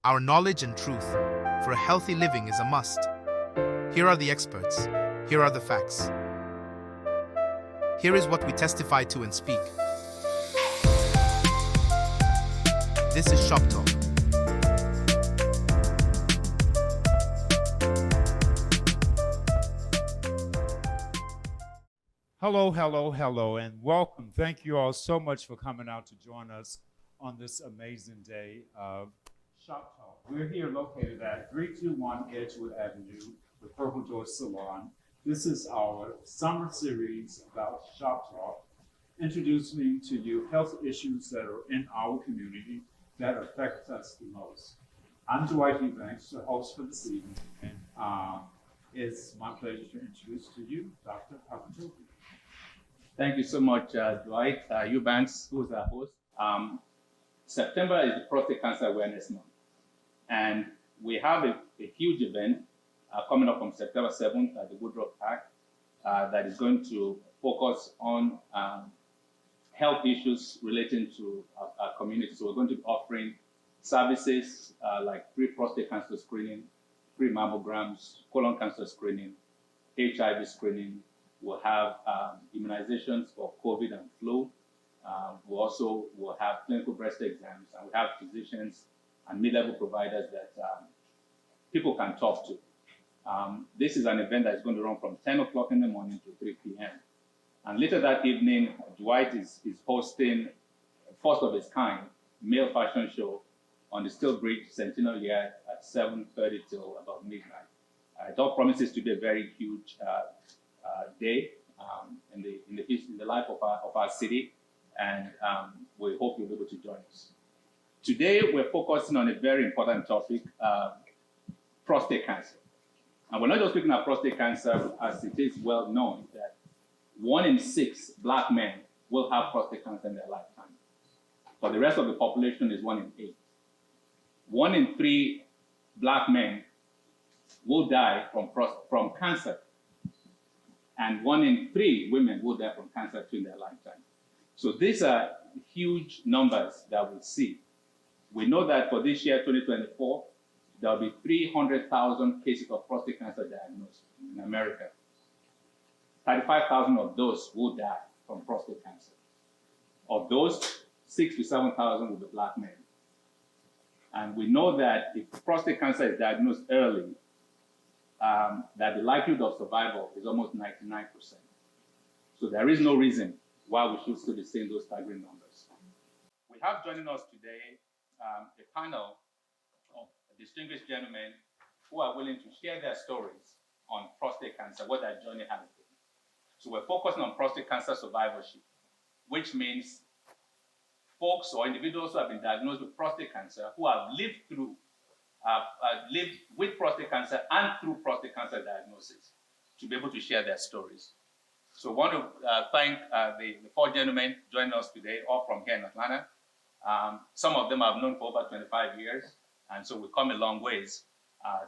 Our knowledge and truth for a healthy living is a must. Here are the experts. Here are the facts. Here is what we testify to and speak. This is Shop Talk. Hello, and welcome. Thank you all so much for coming out to join us on this amazing day of Shop Talk. We're here located at 321 Edgewood Avenue, the Purple Door Salon. This is our summer series about Shop Talk, introducing to you health issues that are in our community that affect us the most. I'm Dwight Eubanks, the host for this evening, and it's my pleasure to introduce to you Dr. Papantobi. Thank you so much, Dwight Eubanks, who's our host. September is the Prostate Cancer Awareness Month, and we have a huge event coming up on September 7th at the Woodruff Park that is going to focus on health issues relating to our community. So we're going to be offering services like free prostate cancer screening, free mammograms, colon cancer screening, HIV screening. We'll have immunizations for COVID and flu. We also will have clinical breast exams, and we have physicians and mid-level providers that people can talk to. This is an event that's going to run from 10 o'clock in the morning to 3 p.m. And later that evening, Dwight is hosting a first of its kind male fashion show on the Steel Bridge Centennial Yard at 7:30 till about midnight. It all promises to be a very huge day in the life of our city, and we hope you'll be able to join us. Today, we're focusing on a very important topic, prostate cancer. And we're not just looking at prostate cancer, as it is well known that 1 in 6 Black men will have prostate cancer in their lifetime. For the rest of the population is 1 in 8. 1 in 3 Black men will die from cancer, and 1 in 3 women will die from cancer in their lifetime. So these are huge numbers that we see. We know that for this year, 2024, there will be 300,000 cases of prostate cancer diagnosed in America. 35,000 of those will die from prostate cancer. Of those, 6,000 to 7,000 will be Black men. And we know that if prostate cancer is diagnosed early, that the likelihood of survival is almost 99%. So there is no reason why we should still be seeing those staggering numbers. We have joining us today a panel of distinguished gentlemen who are willing to share their stories on prostate cancer, what their journey has been. So we're focusing on prostate cancer survivorship, which means folks or individuals who have been diagnosed with prostate cancer who have lived with prostate cancer and through prostate cancer diagnosis to be able to share their stories. So I want to thank the 4 gentlemen joining us today, all from here in Atlanta. Some of them I've known for over 25 years, and so we've come a long ways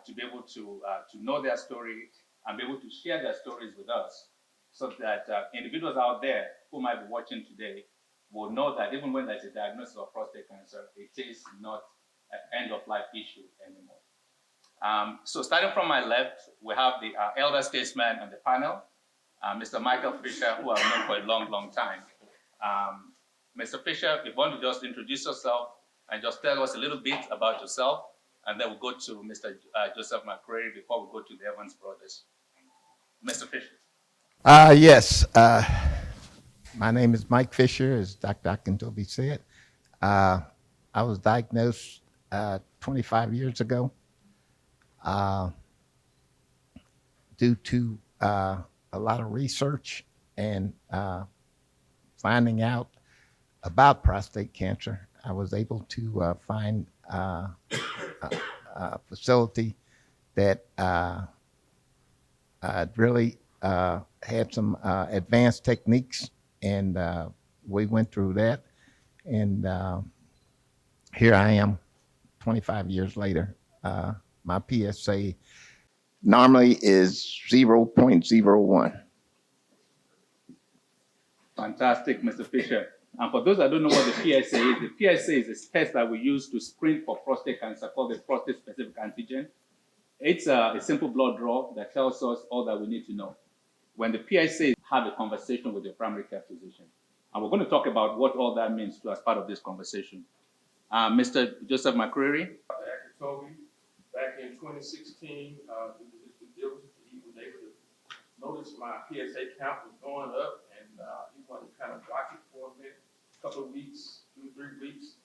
to be able to know their story and be able to share their stories with us, so that individuals out there who might be watching today will know that even when there's a diagnosis of prostate cancer, it is not an end-of-life issue anymore. So starting from my left, we have the elder statesman on the panel, Mr. Michael Fisher, who I've known for a long, long time. Mr. Fisher, if you want to just introduce yourself and just tell us a little bit about yourself, and then we'll go to Mr. Joseph McCrary before we go to the Evans brothers. Mr. Fisher. Yes. My name is Mike Fisher, as Dr. Akintobi said. I was diagnosed 25 years ago due to a lot of research and finding out about prostate cancer. I was able to find a facility that really had some advanced techniques, and we went through that, and here I am 25 years later. My PSA normally is 0.01. Fantastic, Mr. Fisher. And for those that don't know what the PSA is, the PSA is a test that we use to screen for prostate cancer called the prostate-specific antigen. It's a simple blood draw that tells us all that we need to know. When the PSA, have a conversation with your primary care physician. And we're going to talk about what all that means too as part of this conversation. Mr. Joseph McCreary. Toby, back in 2016, he was able to notice my PSA count was going up, and he wanted to kind of watch it for a minute, a couple of weeks, 2 or 3 weeks.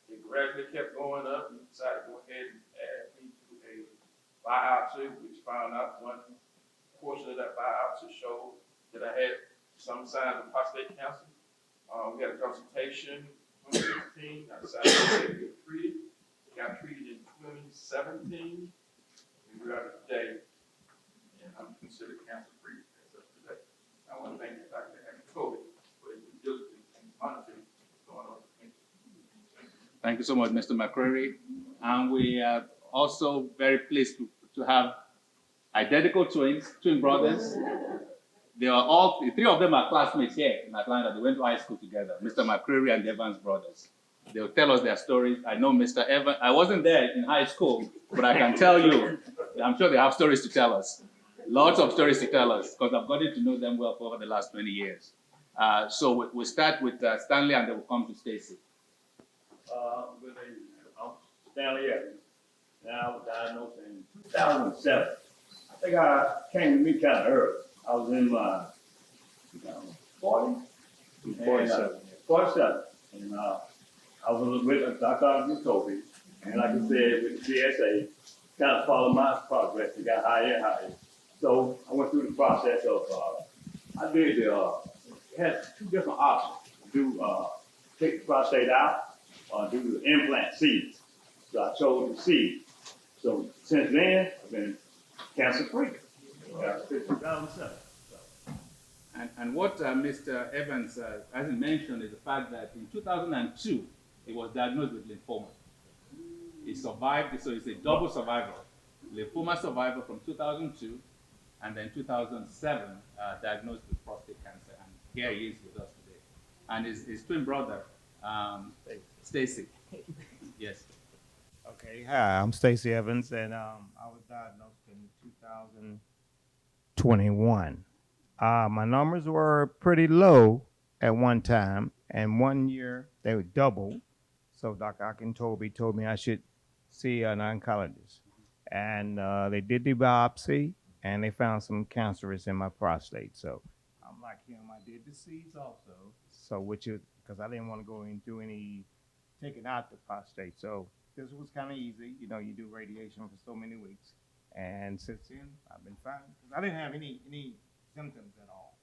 It gradually kept going up, and he decided to go ahead and add me to a biopsy, which found out one portion of that biopsy showed that I had some signs of prostate cancer. We had a consultation in 2016. I decided to get treated. Got treated in 2017, and we're out today, and I'm considered cancer-free as of today. I want to thank Dr. Toby for his due diligence and monitoring what's going on with me. Thank you so much, Mr. McCreary. And we are also very pleased to have identical twin brothers. They are all, the 3 of them are classmates here in Atlanta. They went to high school together, Mr. McCreary and the Evans brothers. They'll tell us their stories. I know Mr. Evans, I wasn't there in high school, but I can tell you, I'm sure they have stories to tell us. Lots of stories to tell us, because I've gotten to know them well for over the last 20 years. So we'll start with Stanley, and then we'll come to Stacy. Good evening. I'm Stanley Evans. Now, I was diagnosed in 2007. I think I came to me kind of early. I was in my 40s. 47. 47. And I was with Dr. Toby. And like I said, with the CSA, kind of followed my progress. It got higher and higher. So I went through the process of, I did, had 2 different options. Do take the prostate out or do the implant seeds. So I chose the seed. So since then, I've been cancer-free. Since 2007. And what Mr. Evans hasn't mentioned is the fact that in 2002, he was diagnosed with lymphoma. He survived, so he's a double survivor. Lymphoma survivor from 2002, and then 2007, diagnosed with prostate cancer. And here he is with us today. And his twin brother, Stacy. Yes. Okay, hi, I'm Stacey Evans, and I was diagnosed in 2021. My numbers were pretty low at one time, and 1 year they were double. So Dr. Akintobi told me I should see an oncologist. And they did the biopsy, and they found some cancerous in my prostate. So I'm like him, I did the seeds also. So because I didn't want to go and do any taking out the prostate. So this was kind of easy. You know, you do radiation for so many weeks. And since then, I've been fine. Because I didn't have any symptoms at all.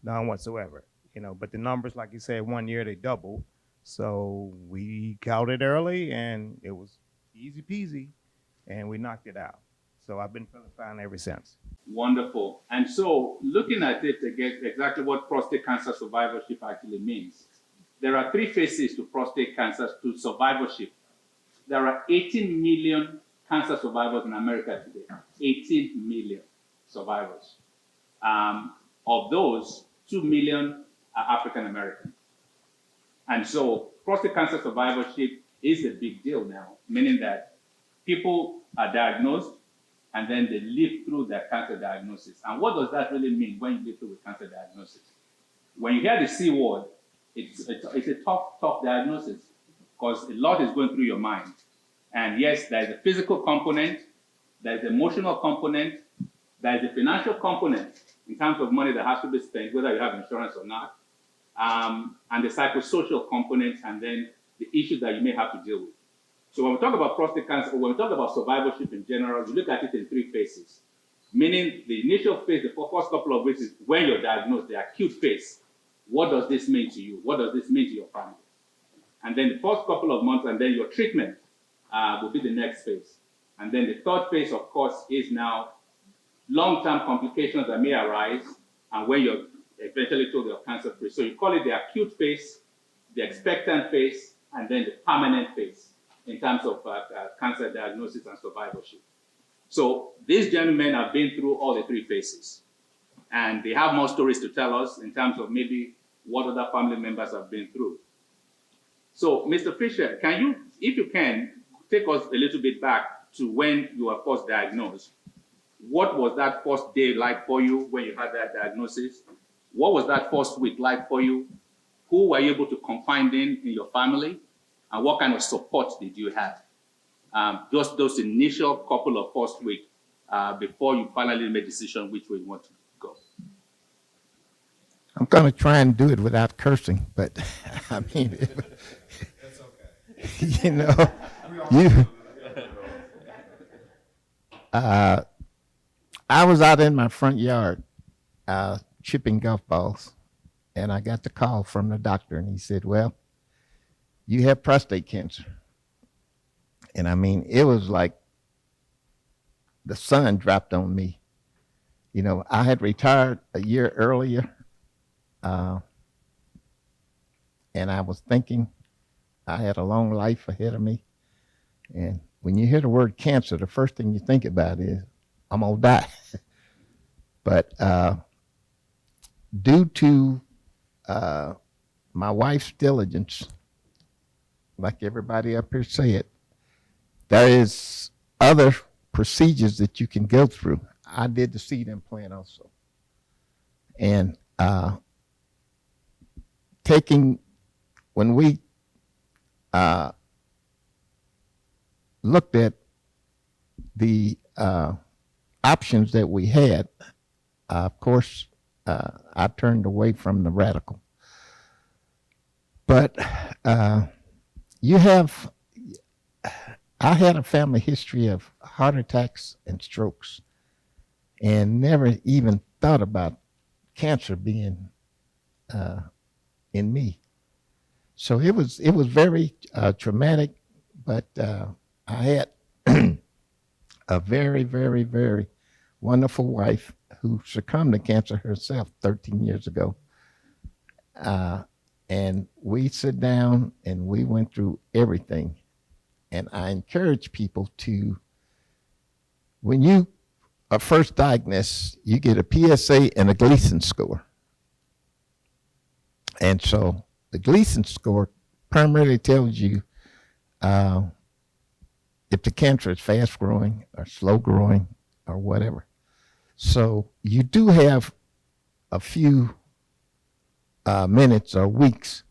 None whatsoever. You know, but the numbers, like you said, 1 year they doubled. So we caught it early, and it was easy peasy, and we knocked it out. So I've been feeling fine ever since. Wonderful. And so looking at it again, exactly what prostate cancer survivorship actually means. There are 3 phases to prostate cancer, to survivorship. There are 18 million cancer survivors in America today. 18 million survivors. Of those, 2 million are African American. And so prostate cancer survivorship is a big deal now, meaning that people are diagnosed and then they live through their cancer diagnosis. And what does that really mean when you live through a cancer diagnosis? When you hear the C word, it's a tough diagnosis, because a lot is going through your mind. And yes, there's a physical component, there's an emotional component, there's a financial component in terms of money that has to be spent, whether you have insurance or not, and the psychosocial component, and then the issues that you may have to deal with. So when we talk about prostate cancer, or when we talk about survivorship in general, we look at it in 3 phases. Meaning the initial phase, the first couple of weeks is when you're diagnosed, the acute phase. What does this mean to you? What does this mean to your family? And then the first couple of months, and then your treatment will be the next phase. And then the 3rd phase, of course, is now long-term complications that may arise, and when you're eventually told you're cancer-free. So you call it the acute phase, the expectant phase, and then the permanent phase in terms of cancer diagnosis and survivorship. So these gentlemen have been through all the 3 phases, and they have more stories to tell us in terms of maybe what other family members have been through. So, Mr. Fisher, can you, if you can, take us a little bit back to when you were first diagnosed? What was that first day like for you when you had that diagnosis? What was that first week like for you? Who were you able to confide in your family? And what kind of support did you have? Just those initial couple of first weeks before you finally made a decision which way you want to go. I'm going to try and do it without cursing, but I mean, That's okay. you know, you. I was out in my front yard chipping golf balls, and I got the call from the doctor, and he said, "Well, you have prostate cancer." And I mean, it was like the sun dropped on me. You know, I had retired a year earlier, and I was thinking I had a long life ahead of me. And when you hear the word cancer, the first thing you think about is, I'm going to die. But due to my wife's diligence, like everybody up here said, there is other procedures that you can go through. I did the seed implant also. And when we looked at the options that we had, of course, I turned away from the radical. But I had a family history of heart attacks and strokes, and never even thought about cancer being in me. So it was very traumatic, but I had a very, very, very wonderful wife who succumbed to cancer herself 13 years ago. And we sat down and we went through everything. And I encourage people to, when you are first diagnosed, you get a PSA and a Gleason score. And so the Gleason score primarily tells you if the cancer is fast growing or slow growing or whatever. So you do have a few minutes or weeks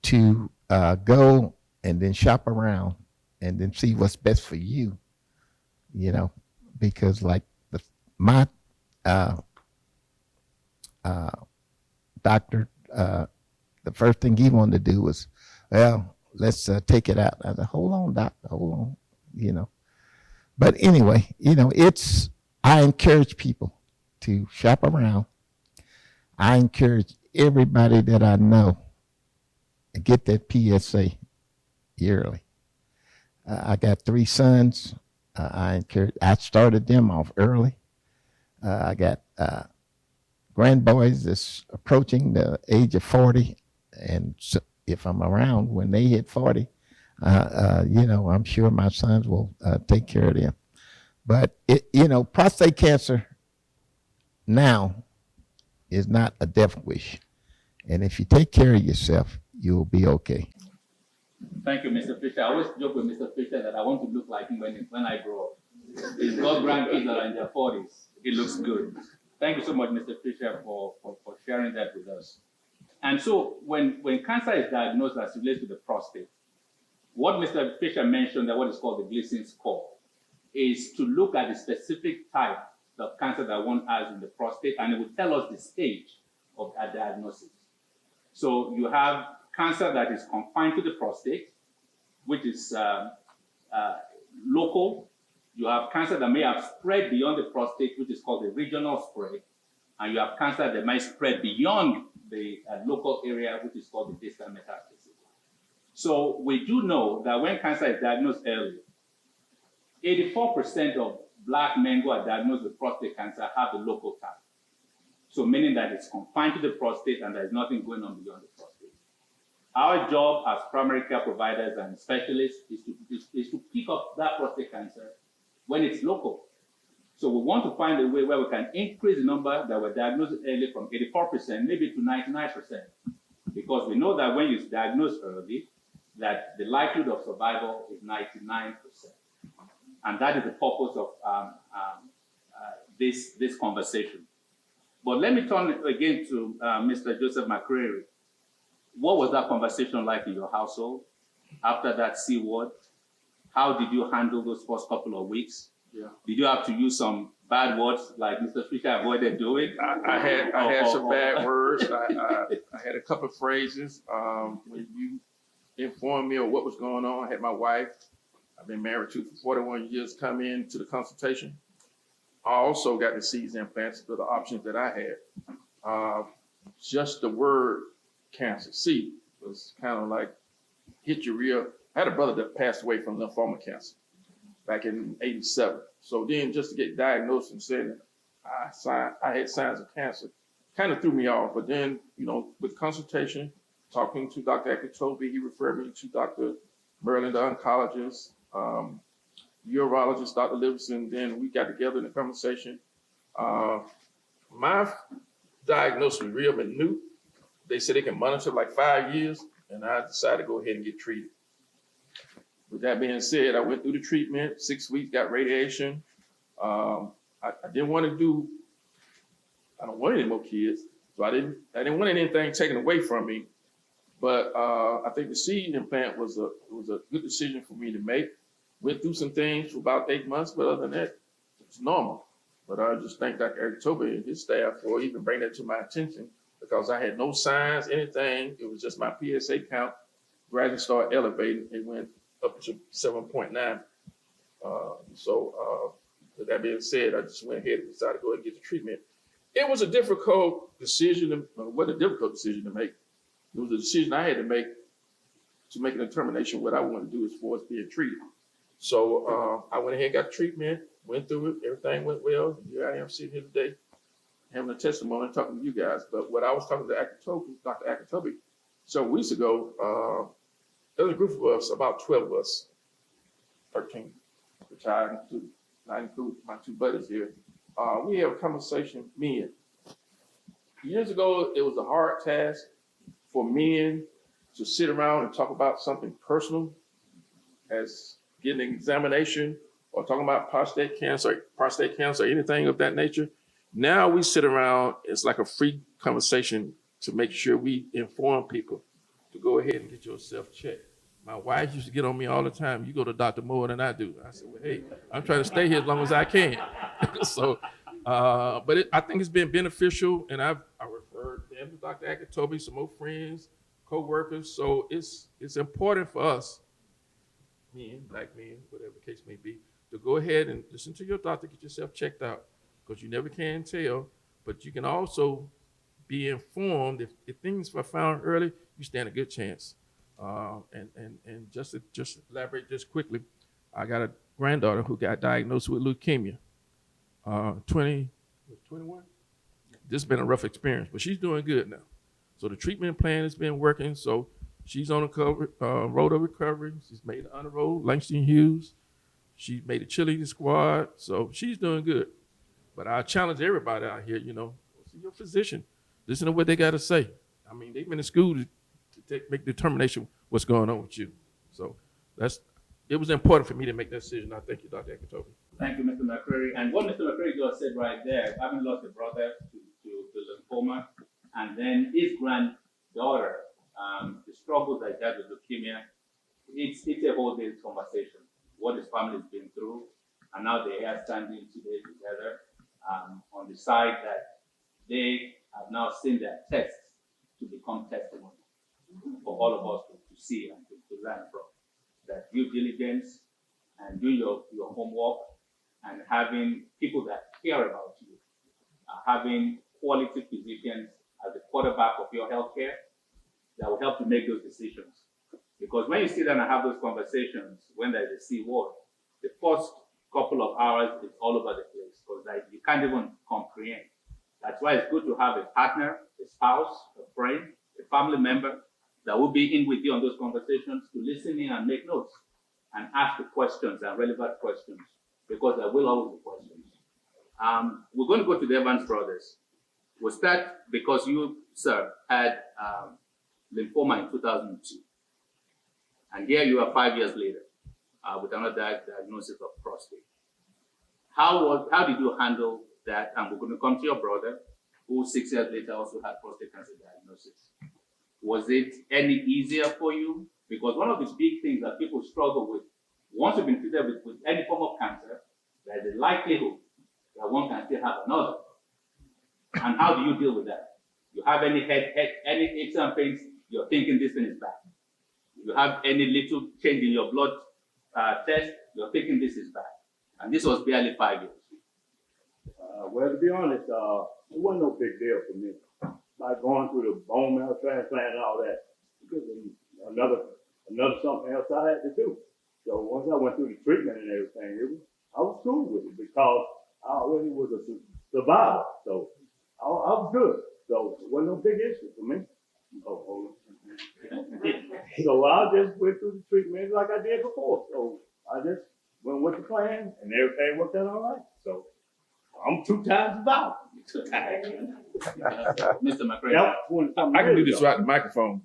to go and then shop around and then see what's best for you, you know, because like my doctor, the first thing he wanted to do was, well, let's take it out. I said, hold on, doctor, hold on, you know. But anyway, you know, I encourage people to shop around. I encourage everybody that I know to get that PSA yearly. I got 3 sons. I started them off early. I got grandboys that's approaching the age of 40, and so if I'm around when they hit 40, you know, I'm sure my sons will take care of them. But you know, prostate cancer now is not a death wish, and if you take care of yourself, you'll be okay. Thank you, Mr. Fisher. I always joke with Mr. Fisher that I want to look like him when I grow up. He's got grandkids that are in their 40s. It looks good. Thank you so much, Mr. Fisher, for sharing that with us. And so when cancer is diagnosed as it relates to the prostate, what Mr. Fisher mentioned, that what is called the Gleason score, is to look at the specific type of cancer that one has in the prostate, and it will tell us the stage of that diagnosis. So you have cancer that is confined to the prostate, which is local. You have cancer that may have spread beyond the prostate, which is called the regional spread. And you have cancer that might spread beyond the local area, which is called the distal metastasis. So we do know that when cancer is diagnosed early, 84% of Black men who are diagnosed with prostate cancer have the local type. So meaning that it's confined to the prostate and there's nothing going on beyond the prostate. Our job as primary care providers and specialists is to pick up that prostate cancer when it's local. So we want to find a way where we can increase the number that were diagnosed early from 84% maybe to 99%. Because we know that when you diagnose early, that the likelihood of survival is 99%. And that is the purpose of this conversation. But let me turn again to Mr. Joseph McCreary. What was that conversation like in your household after that C word? How did you handle those first couple of weeks? Yeah. Did you have to use some bad words like Mr. Fisher avoided doing? I had some bad words. I had a couple of phrases. When you informed me of what was going on, I had my wife, I've been married to for 41 years, come in to the consultation. I also got the seeds implants for the options that I had. Just the word cancer, C, was kind of like hit you real. I had a brother that passed away from lymphoma cancer back in '87. So then just to get diagnosed and said I had signs of cancer kind of threw me off. But then, with consultation, talking to Dr. Akitobi, he referred me to Dr. Merlin, the oncologist, urologist, Dr. Livingston. Then we got together in a conversation. My diagnosis was real minute. They said they can monitor like 5 years, and I decided to go ahead and get treated. With that being said, I went through the treatment, 6 weeks, got radiation. I didn't want to I don't want any more kids, so I didn't want anything taken away from me. But I think the seed implant was a good decision for me to make. Went through some things for about 8 months, but other than that, it's normal. But I just thank Dr. Akitobi and his staff for even bringing that to my attention, because I had no signs, anything. It was just my PSA count gradually started elevating. It went up to 7.9. So with that being said, I just went ahead and decided to go ahead and get the treatment. It was a difficult decision. What a difficult decision to make. It was a decision I had to make a determination what I wanted to do as far as being treated. So I went ahead and got treatment, went through it. Everything went well. Here I am sitting here today, having a testimony and talking to you guys. But what I was talking to Dr. Akitobi several weeks ago, there was a group of us, about 12 of us, 13, which I include my two buddies here. We have a conversation, men. Years ago, it was a hard task for men to sit around and talk about something personal, as getting an examination or talking about prostate cancer, anything of that nature. Now we sit around, it's like a free conversation to make sure we inform people to go ahead and get yourself checked. My wife used to get on me all the time. You go to Dr. more than I do. I said, well, hey, I'm trying to stay here as long as I can. So, but I think it's been beneficial, and I referred them to Dr. Akitobi, some more friends, co-workers. So it's important for us, men, black men, whatever the case may be, to go ahead and listen to your doctor, get yourself checked out, because you never can tell. But you can also be informed. If things are found early, you stand a good chance. And just to elaborate just quickly, I got a granddaughter who got diagnosed with leukemia. 21. This has been a rough experience, but she's doing good now. So the treatment plan has been working. So she's on a road of recovery. She's made the honor roll, Langston Hughes. She made a cheerleading squad. So she's doing good. But I challenge everybody out here, see your physician. Listen to what they got to say. I mean, they've been in school to make determination what's going on with you. So it was important for me to make that decision. I thank you, Dr. Akitobi. Thank you, Mr. McCreary. And what Mr. McCreary just said right there, having lost a brother to lymphoma, and then his granddaughter, the struggles that he had with leukemia, it's a whole day conversation. What his family's been through, and now they are standing today together on the side that they have now seen their tests to become testimony for all of us to see and to learn from. That due diligence and do your homework, and having people that care about you, having quality physicians as the quarterback of your healthcare that will help you make those decisions. Because when you sit down and have those conversations, when there's a C word, the first couple of hours is all over the place, because you can't even comprehend. That's why it's good to have a partner, a spouse, a friend, a family member that will be in with you on those conversations to listen in and make notes and ask the questions and relevant questions, because there will always be questions. We're going to go to the Evans brothers. We'll start because you, sir, had lymphoma in 2002. And here you are 5 years later with another diagnosis of prostate. How did you handle that? And we're going to come to your brother, who 6 years later also had prostate cancer diagnosis. Was it any easier for you? Because one of the big things that people struggle with, once you've been treated with any form of cancer, there's a likelihood that one can still have another. And how do you deal with that? You have any any aches and pains, you're thinking this thing is bad. You have any little change in your blood test, you're thinking this is bad. And this was barely 5 years. Well, to be honest, it wasn't no big deal for me. Like going through the bone marrow transplant and all that. Because another something else I had to do. So once I went through the treatment and everything, I was cool with it because I already was a survivor. So I was good. So it wasn't no big issue for me. Oh, hold on. So I just went through the treatment like I did before. So I just went with the plan and everything worked out all right. So I'm 2 times survivor. Mr. McCray. Yep. I can do this right the microphone,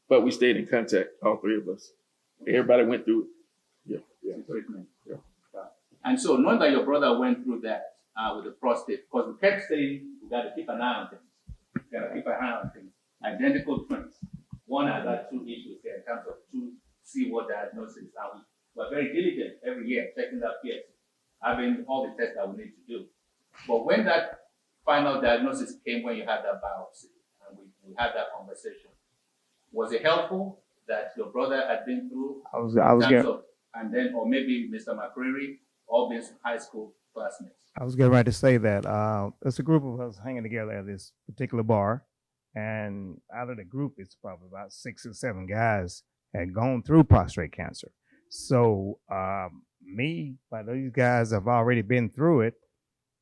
but we stayed in contact, all 3 of us. Everybody went through it. Yeah. And so knowing that your brother went through that with the prostate, because we kept saying we got to keep an eye on things. We got to keep an eye on things. Identical twins. One has had 2 issues here in terms of 2 C-word diagnosis. And we're very diligent every year checking that PSA, having all the tests that we need to do. But when that final diagnosis came, when you had that biopsy, and we had that conversation, was it helpful that your brother had been through? And then, or maybe Mr. McCreary, all being high school classmates. I was getting ready to say that there's a group of us hanging together at this particular bar, and out of the group, it's probably about 6 or 7 guys had gone through prostate cancer. So but these guys have already been through it.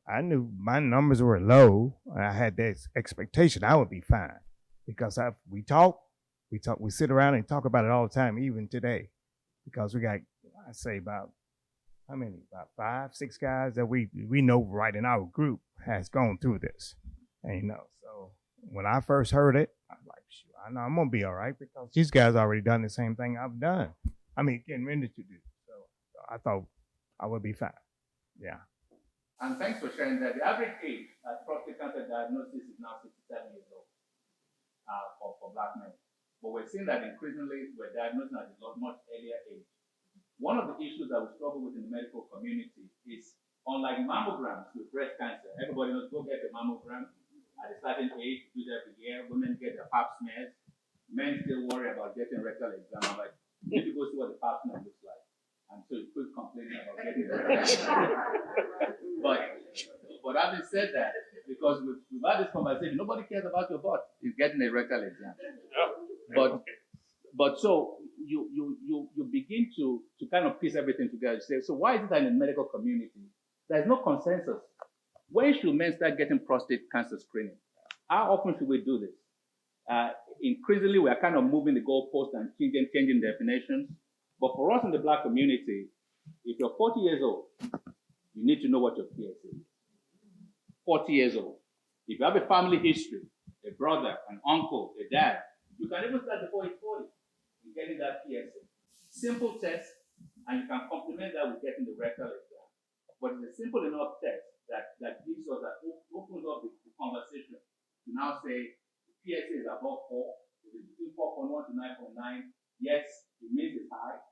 I knew my numbers were low, and I had this expectation I would be fine because we sit around and talk about it all the time, even today, because we got, I say about 5, 6 guys that we know right in our group has gone through this, and so when I first heard it, I'm like, shoot, I know I'm gonna be all right because these guys already done the same thing I've done. Getting ready to do. So I thought I would be fine. Yeah. And thanks for sharing that. The average age at prostate cancer diagnosis is now 67 years old for Black men. But we're seeing that increasingly we're diagnosing at a much earlier age. One of the issues that we struggle with in the medical community is, unlike mammograms with breast cancer, everybody knows go get a mammogram at a certain age, do that every year. Women get their pap smears. Men still worry about getting rectal exam. I'm like, you need to go see what the pap smear looks like. And so you quit complaining about getting the rectal exam. But having said that, because we've had this conversation, nobody cares about your butt. It's getting a rectal exam. But so you begin to kind of piece everything together. You say, so why is it that in the medical community there's no consensus? When should men start getting prostate cancer screening? How often should we do this? Increasingly, we are kind of moving the goalpost and changing definitions. But for us in the Black community, if you're 40 years old, you need to know what your PSA is. 40 years old. If you have a family history, a brother, an uncle, a dad, you can even start before you're 40 in getting that PSA. Simple test, and you can complement that with getting the rectal exam. But it's a simple enough test that gives us, that opens up the conversation to now say the PSA is above 4, it is between 4.1 to 9.9. Yes, it means it's high.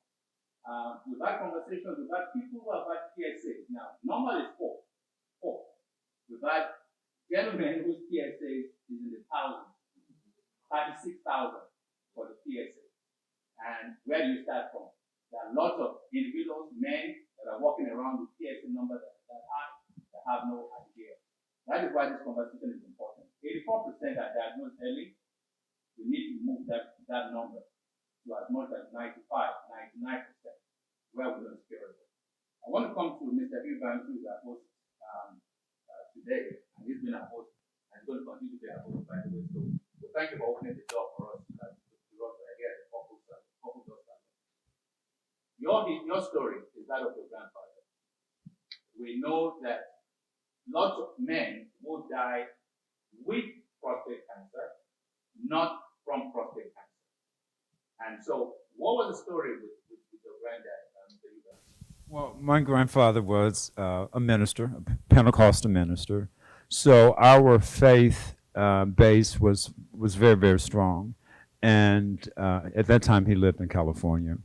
We've had conversations, we've had people who have had PSA. Now, normal is 4. We've had gentlemen whose PSA is in the thousands, 36,000 for the PSA. And where do you start from? There are lots of individuals, men, that are walking around with PSA numbers that high, that have no idea. That is why this conversation is important. 84% are diagnosed early. We need to move that number to as much as 95, 99%, where we don't scare it. I want to come to Mr. Evans, who is our host today, and he's been our host, and he's going to continue to be our host, by the way. So thank you for opening the door for us to here at the Couple Doors. Your story is that of your grandfather. We know that lots of men who died with prostate cancer, not from prostate cancer. And so, what was the story with your granddad, Mr. Eubanks? Well, my grandfather was a minister, a Pentecostal minister. So our faith base was very, very strong. And at that time, he lived in California.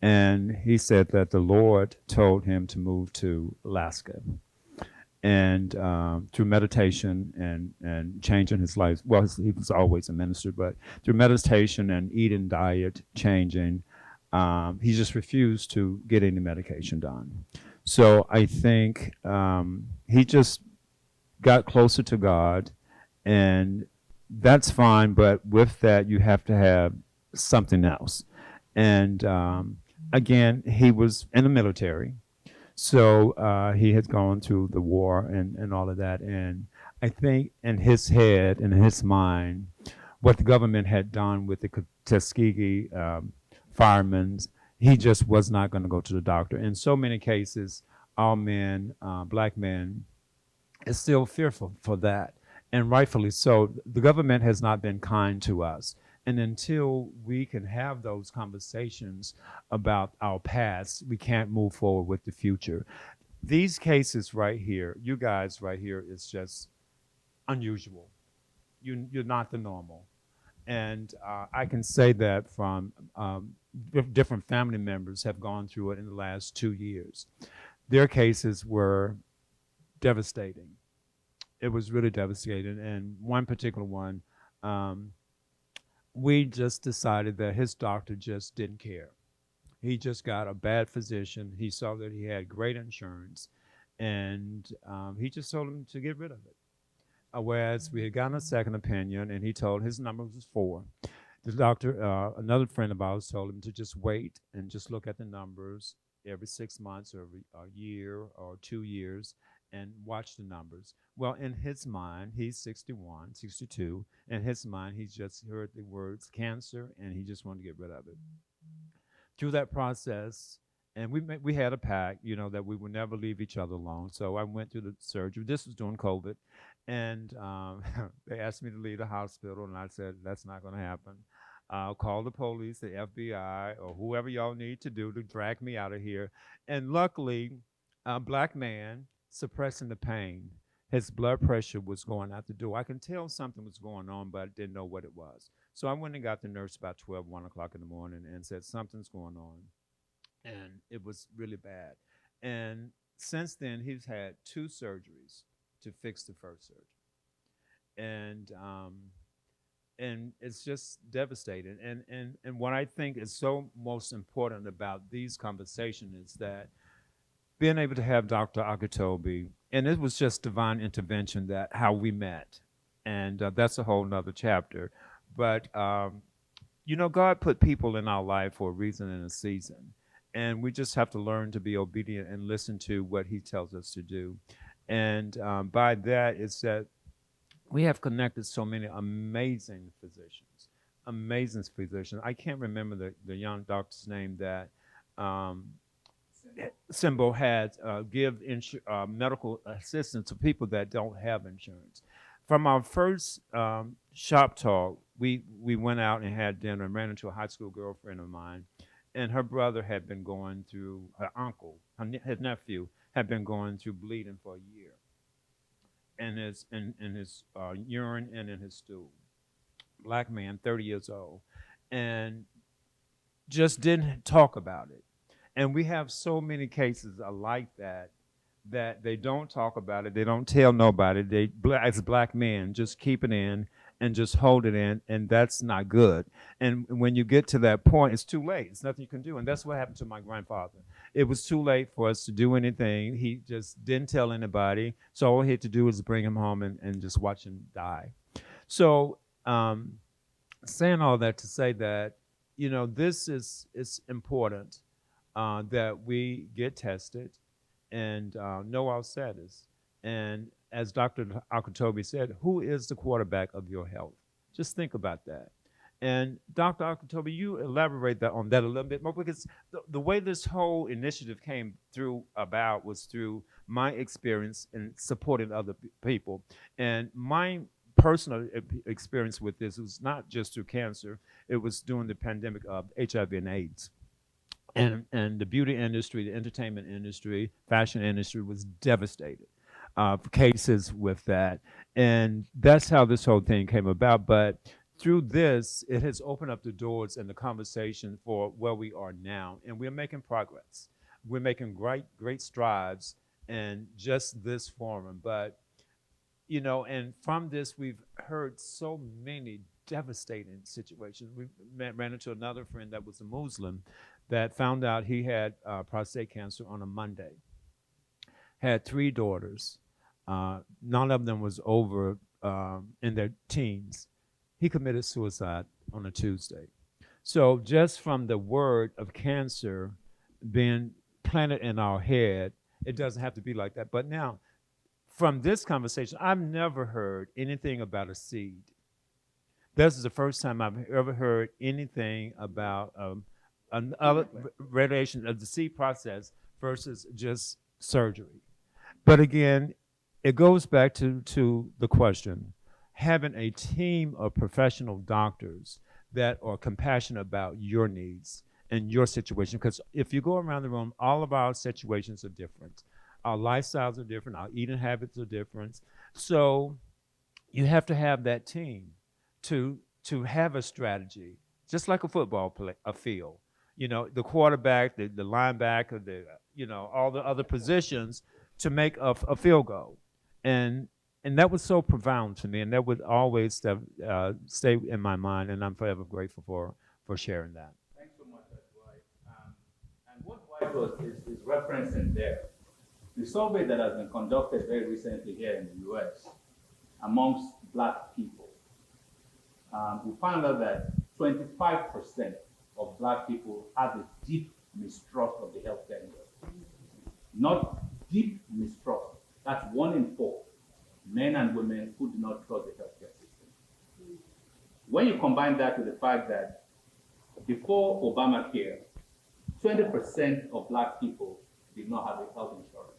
And he said that the Lord told him to move to Alaska. And through meditation and changing his life, well, he was always a minister, but through meditation and eating, diet, changing, he just refused to get any medication done. So I think he just got closer to God, and that's fine, but with that, you have to have something else. And again, he was in the military. So he had gone through the war and all of that. And I think in his head, in his mind, what the government had done with the Tuskegee firemen, he just was not going to go to the doctor. In so many cases, our men, black men, is still fearful for that. And rightfully so. The government has not been kind to us. And until we can have those conversations about our past, we can't move forward with the future. These cases right here, you guys right here, is just unusual. You're not the normal. And I can say that from different family members have gone through it in the last 2 years. Their cases were devastating. It was really devastating. And one particular one, we just decided that his doctor just didn't care. He just got a bad physician. He saw that he had great insurance, and he just told him to get rid of it. Whereas we had gotten a second opinion, and he told his number was 4. The doctor, another friend of ours, told him to just wait and just look at the numbers every 6 months or every a year or 2 years and watch the numbers. Well, in his mind, he's 61, 62. In his mind, he just heard the words cancer, and he just wanted to get rid of it. Through that process, and we had a pact, that we would never leave each other alone. So I went through the surgery. This was during COVID, and they asked me to leave the hospital, and I said, that's not going to happen. I'll call the police, the FBI, or whoever y'all need to do to drag me out of here. And luckily, a black man, suppressing the pain. His blood pressure was going out the door. I can tell something was going on, but I didn't know what it was. So I went and got the nurse about 1 o'clock in the morning and said, something's going on. And it was really bad. And since then, he's had 2 surgeries to fix the first surgery. And it's just devastating. And what I think is so most important about these conversations is that being able to have Dr. Akitobi, and it was just divine intervention that how we met. And that's a whole nother chapter. But, God put people in our life for a reason and a season. And we just have to learn to be obedient and listen to what he tells us to do. And by that, it's that we have connected so many amazing physicians. I can't remember the young doctor's name that Symbol had give medical assistance to people that don't have insurance. From our first shop talk, we went out and had dinner and ran into a high school girlfriend of mine, and her brother had been going through, her uncle, his nephew, had been going through bleeding for a year in his urine and in his stool. Black man, 30 years old, and just didn't talk about it. And we have so many cases like that they don't talk about it. They don't tell nobody. They, as black men, just keep it in and just hold it in, and that's not good. And when you get to that point, it's too late. It's nothing you can do. And that's what happened to my grandfather. It was too late for us to do anything. He just didn't tell anybody. So all he had to do was bring him home and just watch him die. So saying all that to say that, this is important. That we get tested and know our status. And as Dr. Akitobi said, who is the quarterback of your health? Just think about that. And Dr. Akintobi, you elaborate on that a little bit more because the way this whole initiative came through about was through my experience in supporting other people. And my personal experience with this was not just through cancer, it was during the pandemic of HIV and AIDS. And the beauty industry, the entertainment industry, fashion industry was devastated for cases with that. And that's how this whole thing came about. But through this, it has opened up the doors and the conversation for where we are now. And we're making progress. We're making great strides in just this forum. But, you know, and from this, we've heard so many devastating situations. We ran into another friend that was a Muslim that found out he had prostate cancer on a Monday, had 3 daughters. None of them was over in their teens. He committed suicide on a Tuesday. So just from the word of cancer being planted in our head, it doesn't have to be like that. But now, from this conversation, I've never heard anything about a seed. This is the first time I've ever heard anything about another relation of the seed process versus just surgery. But again, it goes back to the question, having a team of professional doctors that are compassionate about your needs and your situation. Because if you go around the room, all of our situations are different. Our lifestyles are different. Our eating habits are different. So you have to have that team to have a strategy, just like a football play, a field. You know, the quarterback, the linebacker, all the other positions to make a field goal. And that was so profound to me, and that would always stay in my mind, and I'm forever grateful for sharing that. Thanks so much, Dwight. And what Dwight is referencing there, the survey that has been conducted very recently here in the US amongst Black people, we found out that 25% of Black people have a deep mistrust of the healthcare industry. Not deep mistrust. That's 1 in 4 men and women who do not trust the healthcare system. When you combine that with the fact that before Obamacare, 20% of Black people did not have a health insurance.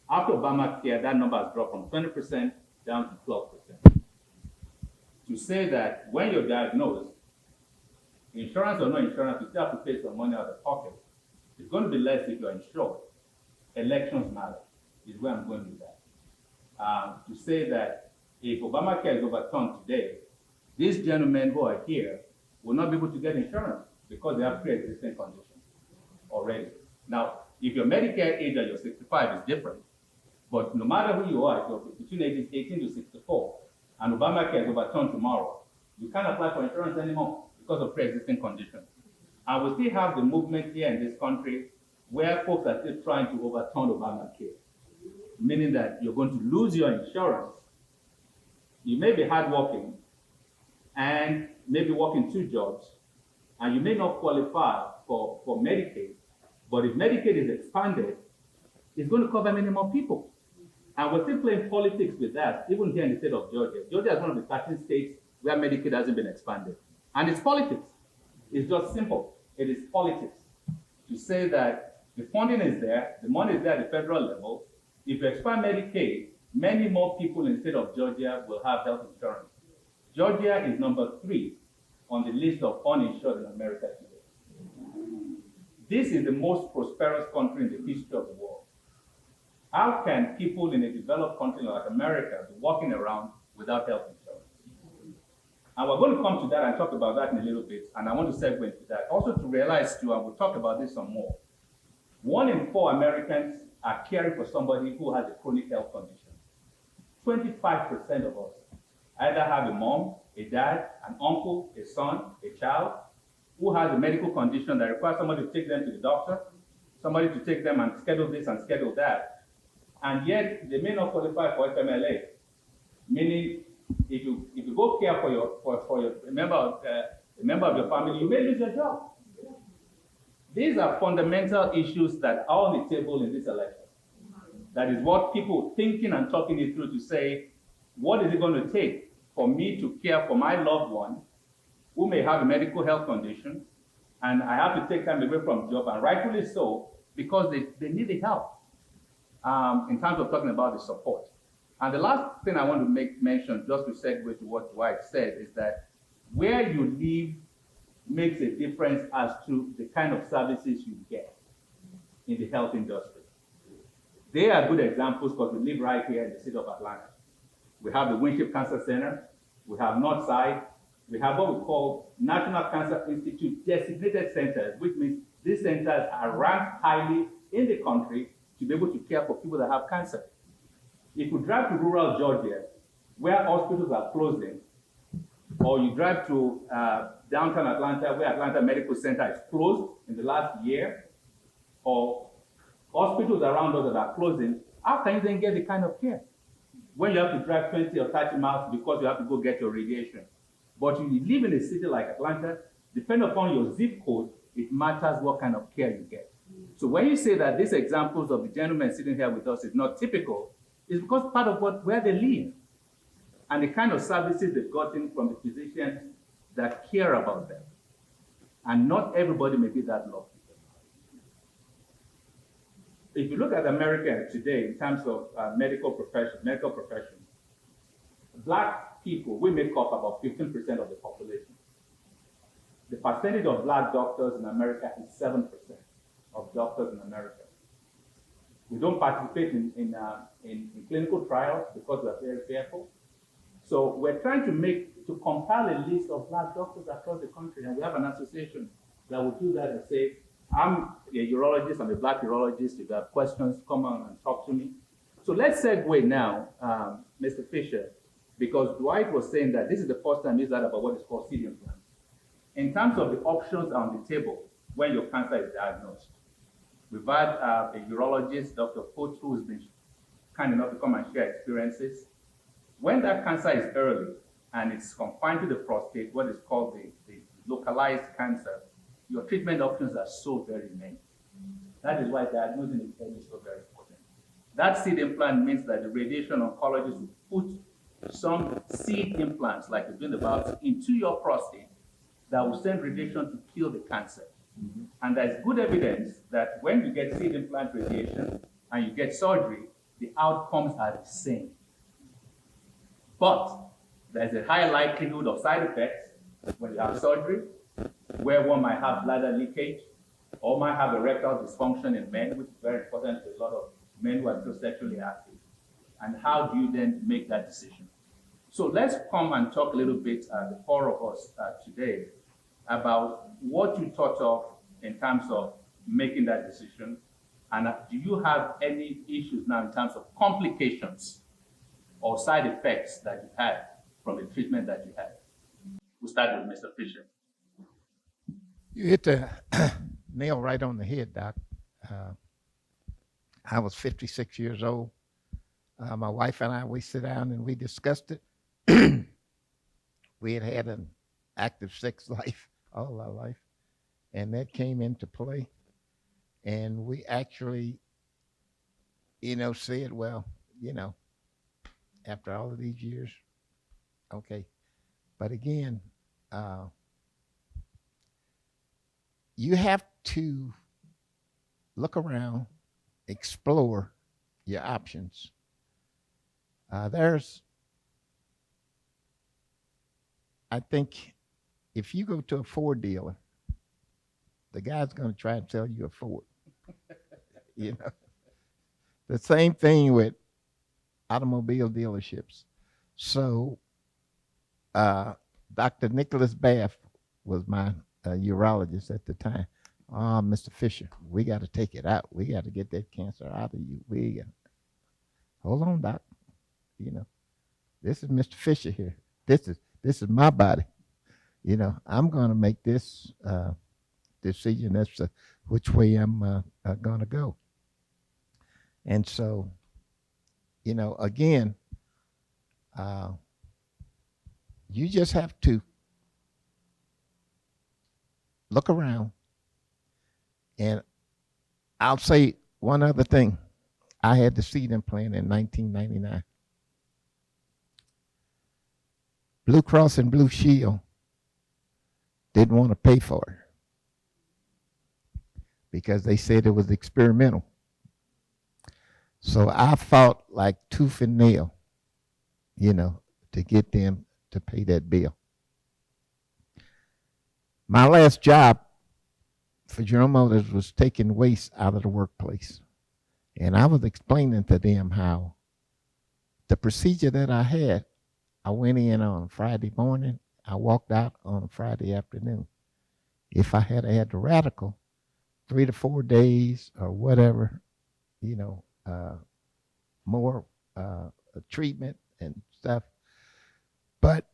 After Obamacare, that number has dropped from 20% down to 12%. To say that when you're diagnosed, insurance or no insurance, you still have to pay some money out of pocket. It's going to be less if you're insured. Elections matter, is where I'm going with that. To say that if Obamacare is overturned today, these gentlemen who are here will not be able to get insurance because they have pre-existing conditions already. Now, if your Medicare age at your 65 is different, but no matter who you are, if you're between ages 18 to 64, and Obamacare is overturned tomorrow, you can't apply for insurance anymore because of pre-existing conditions. And we still have the movement here in this country where folks are still trying to overturn Obamacare, meaning that you're going to lose your insurance. You may be hardworking and maybe working 2 jobs, and you may not qualify for Medicaid, but if Medicaid is expanded, it's going to cover many more people. And we're still playing politics with that, even here in the state of Georgia. Georgia is one of the 13 states where Medicaid hasn't been expanded. And it's politics. It's just simple. It is politics. To say that the funding is there, the money is there at the federal level. If you expand Medicaid, many more people in the state of Georgia will have health insurance. Georgia is number 3 on the list of uninsured in America today. This is the most prosperous country in the history of the world. How can people in a developed country like America be walking around without health insurance? And we're going to come to that and talk about that in a little bit, and I want to segue into that. Also to realize too, and we'll talk about this some more, 1 in 4 Americans are caring for somebody who has a chronic health condition. 25% of us either have a mom, a dad, an uncle, a son, a child who has a medical condition that requires somebody to take them to the doctor, somebody to take them and schedule this and schedule that, and yet they may not qualify for FMLA. Meaning, if you go care for a member of your family, you may lose your job. These are fundamental issues that are on the table in this election. That is what people thinking and talking it through to say, what is it going to take for me to care for my loved one who may have a medical health condition, and I have to take time away from job, and rightfully so, because they need the help in terms of talking about the support. And the last thing I want to make mention, just to segue to what Dwight said, is that where you live makes a difference as to the kind of services you get in the health industry. They are good examples because we live right here in the city of Atlanta. We have the Winship Cancer Center, we have Northside, we have what we call National Cancer Institute designated centers, which means these centers are ranked highly in the country to be able to care for people that have cancer. If you drive to rural Georgia, where hospitals are closing, or you drive to downtown Atlanta, where Atlanta Medical Center is closed in the last year, or hospitals around us that are closing, how can you then get the kind of care? When you have to drive 20 or 30 miles because you have to go get your radiation. But if you live in a city like Atlanta, depending upon your zip code, it matters what kind of care you get. So when you say that these examples of the gentleman sitting here with us is not typical, it's because part of where they live and the kind of services they've gotten from the physicians that care about them. And not everybody may be that lucky. If you look at America today in terms of medical profession, Black people, we make up about 15% of the population. The percentage of Black doctors in America is 7% of doctors in America. We don't participate in clinical trials because we're very fearful. So we're trying to compile a list of Black doctors across the country, and we have an association that will do that and say, I'm a urologist, I'm a Black urologist. If you have questions, come on and talk to me. So let's segue now, Mr. Fisher, because Dwight was saying that this is the first time he's heard about what is called seed implants. In terms of the options on the table when your cancer is diagnosed, we've had a urologist, Dr. Coates, who has been kind enough to come and share experiences. When that cancer is early and it's confined to the prostate, what is called the localized cancer, your treatment options are so very many. That is why diagnosing it early is so very important. That seed implant means that the radiation oncologist will put some seed implants, like the doing the biopsy, into your prostate that will send radiation to kill the cancer. Mm-hmm. And there's good evidence that when you get seed implant radiation and you get surgery, the outcomes are the same. But there's a high likelihood of side effects when you have surgery, where one might have bladder leakage, or might have erectile dysfunction in men, which is very important to a lot of men who are still sexually active. And how do you then make that decision? So let's come and talk a little bit, the four of us today, about what you thought of in terms of making that decision. And do you have any issues now in terms of complications or side effects that you had from the treatment that you had? We'll start with Mr. Fisher. You hit the nail right on the head, Doc. I was 56 years old. My wife and I, we sit down and we discussed it. We had had an active sex life all our life, and that came into play. And we actually, said, well, after all of these years, okay. But again, you have to look around, explore your options. I think if you go to a Ford dealer, the guy's going to try and sell you a Ford. The same thing with automobile dealerships. So Dr. Nicholas Bath was my urologist at the time. Mr. Fisher, we got to take it out. We got to get that cancer out of you. Hold on, Doc. This is Mr. Fisher here. This is my body. I'm going to make this decision as to which way I'm going to go. And so, again, you just have to look around. And I'll say one other thing. I had the seed implant in 1999. Blue Cross and Blue Shield didn't want to pay for it because they said it was experimental. So I fought like tooth and nail, to get them to pay that bill. My last job for General Motors was taking waste out of the workplace. And I was explaining to them how the procedure that I had, I went in on Friday morning, I walked out on Friday afternoon. If I had had the radical, 3 to 4 days or whatever, more treatment and stuff. But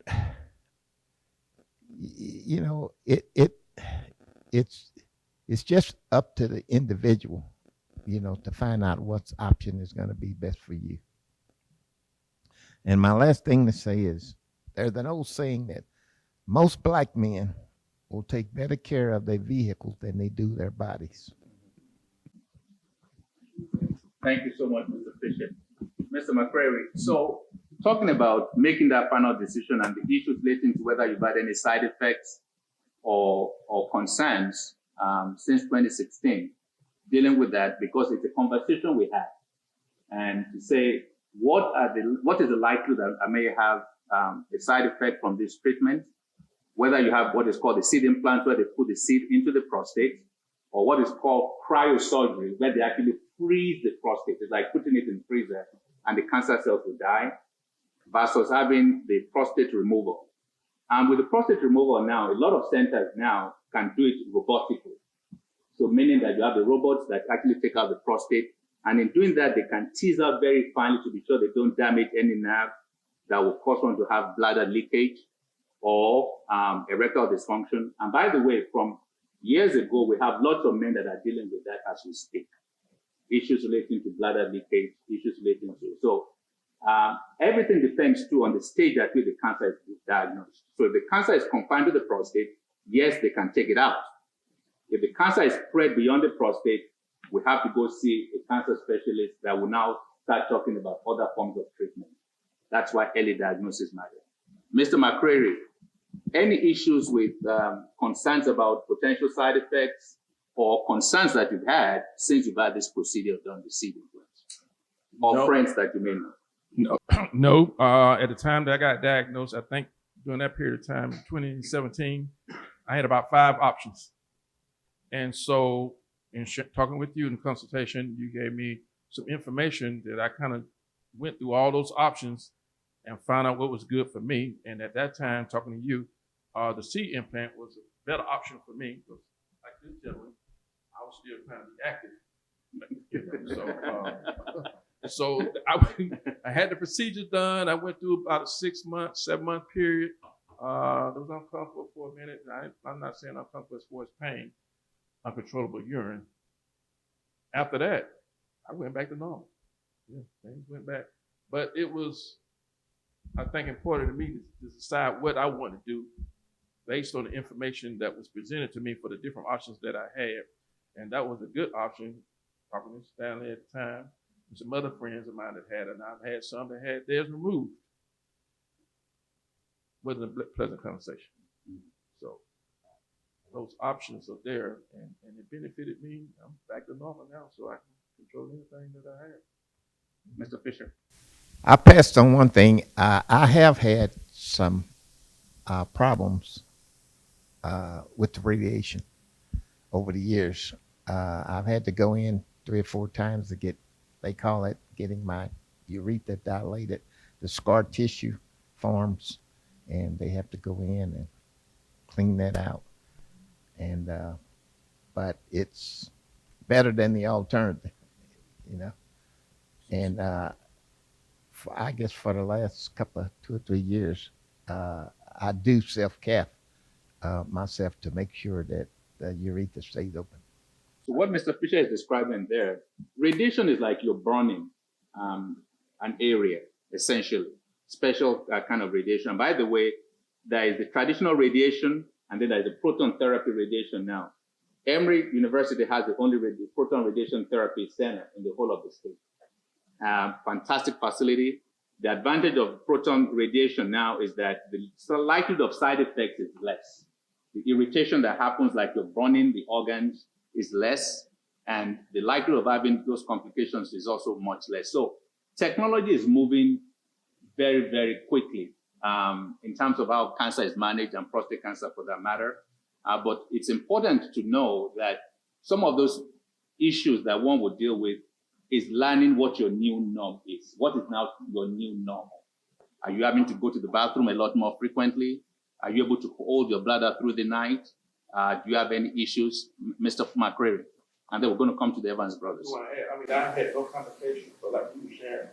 it's just up to the individual, to find out what option is going to be best for you. And my last thing to say is, there's an old saying that most black men will take better care of their vehicles than they do their bodies. Thank you so much, Mr. Fisher. Mr. McCreary, so talking about making that final decision and the issues relating to whether you've had any side effects or concerns since 2016, dealing with that because it's a conversation we had, and to say what is the likelihood that I may have a side effect from this treatment, whether you have what is called the seed implant, where they put the seed into the prostate, or what is called cryosurgery, where they actually freeze the prostate. It's like putting it in the freezer and the cancer cells will die, versus having the prostate removal. And with the prostate removal now, a lot of centers now can do it robotically. So meaning that you have the robots that actually take out the prostate, and in doing that, they can tease out very finely to be sure they don't damage any nerve that will cause one to have bladder leakage or erectile dysfunction. And by the way, from years ago, we have lots of men that are dealing with that as we speak. Issues relating to bladder leakage, issues relating to, so everything depends too on the stage at which the cancer is diagnosed. So if the cancer is confined to the prostate, yes, they can take it out. If the cancer is spread beyond the prostate, we have to go see a cancer specialist that will now start talking about other forms of treatment. That's why early diagnosis matters. Mr. McCreary, any issues with concerns about potential side effects or concerns that you've had since you've had this procedure done, the seed implants, or No. friends that you may know? No. At the time that I got diagnosed, I think during that period of time, 2017, I had about 5 options. And so in talking with you in consultation, you gave me some information that I kind of went through all those options and found out what was good for me. And at that time, talking to you, the seed implant was a better option for me because, like this gentleman, I was still trying to be active. So I had the procedure done. I went through about a 7-month period. It was uncomfortable for a minute. I'm not saying uncomfortable as far as pain, uncontrollable urine. After that, I went back to normal. Yeah, things went back. But it was, I think, important to me to decide what I want to do based on the information that was presented to me for the different options that I had. And that was a good option, talking to Stanley at the time, and some other friends of mine that had it, and I've had some that had theirs removed. Wasn't a pleasant conversation. So those options are there, and it benefited me. I'm back to normal now, so I can control anything that I have. Mr. Fisher. I passed on one thing. I have had some problems with the radiation over the years. I've had to go in 3 or 4 times to get, they call it, getting my urethra dilated. The scar tissue forms, and they have to go in and clean that out. And but it's better than the alternative, And I guess for the last 2 or 3 years, I do self-cath myself to make sure that the urethra stays open. So what Mr. Fisher is describing there, radiation is like you're burning an area, essentially, special kind of radiation. And by the way, there is the traditional radiation, and then there's the proton therapy radiation now. Emory University has the only proton radiation therapy center in the whole of the state. Fantastic facility. The advantage of proton radiation now is that the likelihood of side effects is less. the irritation that happens, like you're burning the organs, is less, and the likelihood of having those complications is also much less. So technology is moving very, very quickly in terms of how cancer is managed, and prostate cancer for that matter. But it's important to know that some of those issues that one would deal with is learning what your new norm is. What is now your new normal? Are you having to go to the bathroom a lot more frequently? Are you able to hold your bladder through the night? Do you have any issues, Mr. McCreary? And then we're going to come to the Evans brothers. I had no complications, but like you were sharing,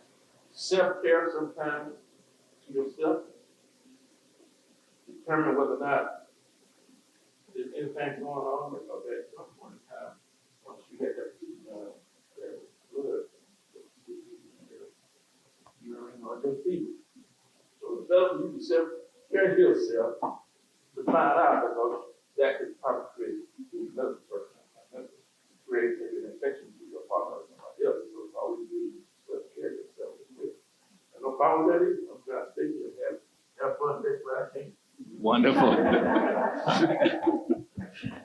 self-care sometimes to yourself, determine whether or not there's anything going on, because at some point in time, once you get that blood, you're just fever. So it's better for you to self-care yourself to find out, because that could probably create another person, create maybe an infection to your partner or somebody else. So it's always good to self-care yourself as well. And no problem with that either. I'm trying to stay here and have fun next where I can. Wonderful.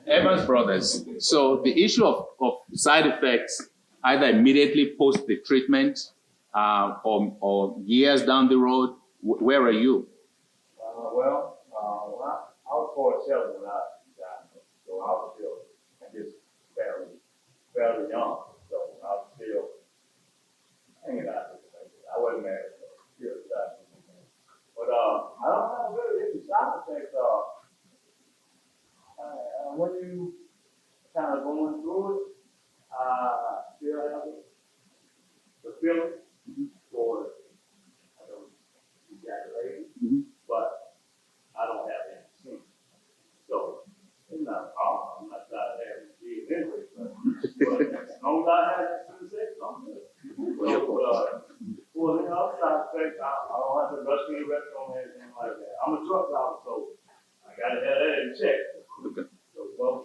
Evans brothers. So the issue of side effects, either immediately post the treatment or years down the road, where are you? I was 47 when I diagnosed, so I was still just fairly young, so I was still hanging out. I wasn't married, so still excited. But I don't know really any side effects. When you kind of going through it, still have the feeling for ejaculation, but I don't have any symptoms. So it's not a problem. I'm not trying to have it anyway, but as long as I have sex, I'm good. For the other side effects, I don't have to rush to the restaurant or anything like that. I'm a truck driver, so I got to have that in check. Okay. So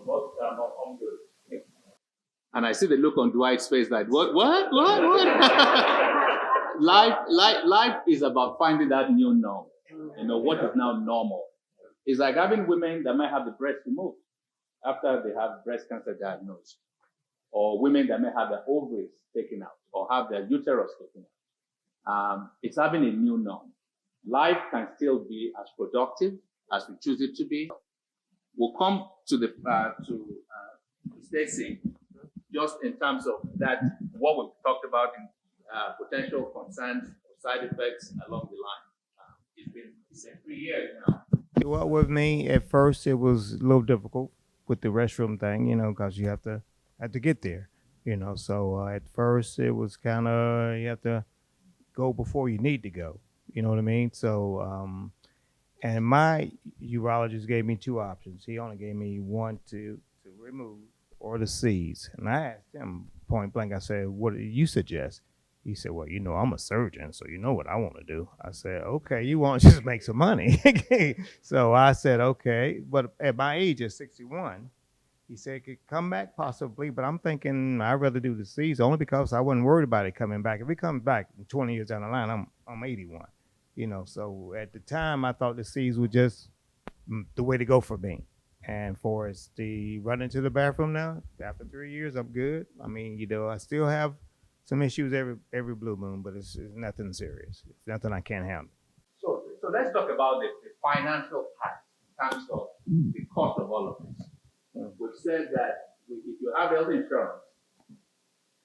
most of the time, I'm good. And I see the look on Dwight's face like, what? Life is about finding that new norm. What is now normal? It's like having women that might have the breast removed after they have breast cancer diagnosed, or women that may have their ovaries taken out or have their uterus taken out. It's having a new norm. Life can still be as productive as we choose it to be. We'll come to the Stacey, just in terms of that, what we've talked about in potential concerns or side effects along the line. It's been 3 years now. Well, with me, at first, it was a little difficult with the restroom thing, because you have to get there, So at first, it was kind of, you have to go before you need to go. You know what I mean? So, and my urologist gave me two options. He only gave me one to remove or to seize. And I asked him point blank, I said, what do you suggest? He said, well, I'm a surgeon, so you know what I want to do. I said, okay, you want to just make some money. So I said, okay. But at my age of 61, he said it could come back possibly, but I'm thinking I'd rather do the seize only because I wasn't worried about it coming back. If it comes back 20 years down the line, I'm 81. So at the time I thought the seize was just the way to go for me. And for us to run into the bathroom now, after 3 years, I'm good. I mean, I still have some issues every blue moon, but it's nothing serious. It's nothing I can't handle. So let's talk about the financial part in terms of the cost of all of this. We've said that if you have health insurance,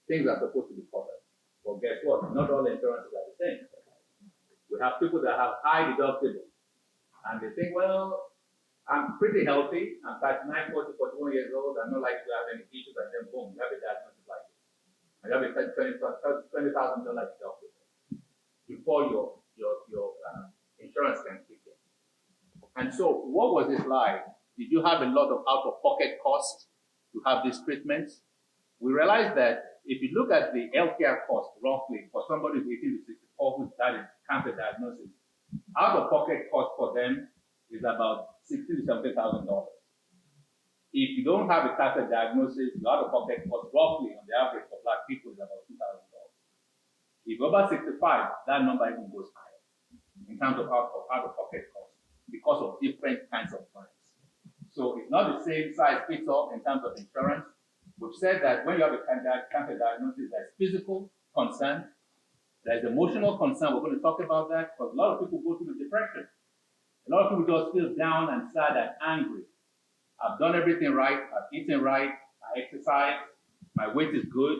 things are supposed to be covered. But guess what? Not all insurances are the same. We have people that have high deductibles, and they think, well, I'm pretty healthy. I'm 39, 40, 41 years old. I'm not likely to have any issues, and then boom, you have a diagnosis like this. And you have a $20,000 deductible before your insurance can kick in. And so, what was it like? Did you have a lot of out-of-pocket costs to have these treatments? We realized that if you look at the healthcare cost roughly for somebody who's 18 to 64 who's had a cancer diagnosis, out-of-pocket cost for them is about $60,000 to $70,000. If you don't have a cancer diagnosis, your out-of-pocket cost roughly on the average for Black people is about $2,000. If you're over 65, that number even goes higher in terms of out-of-pocket cost because of different kinds of plans. So it's not the same size fits all in terms of insurance. We've said that when you have a cancer diagnosis, there's physical concern, there's emotional concern. We're going to talk about that because a lot of people go through depression. A lot of people just feel down and sad and angry. I've done everything right. I've eaten right. I exercise. My weight is good.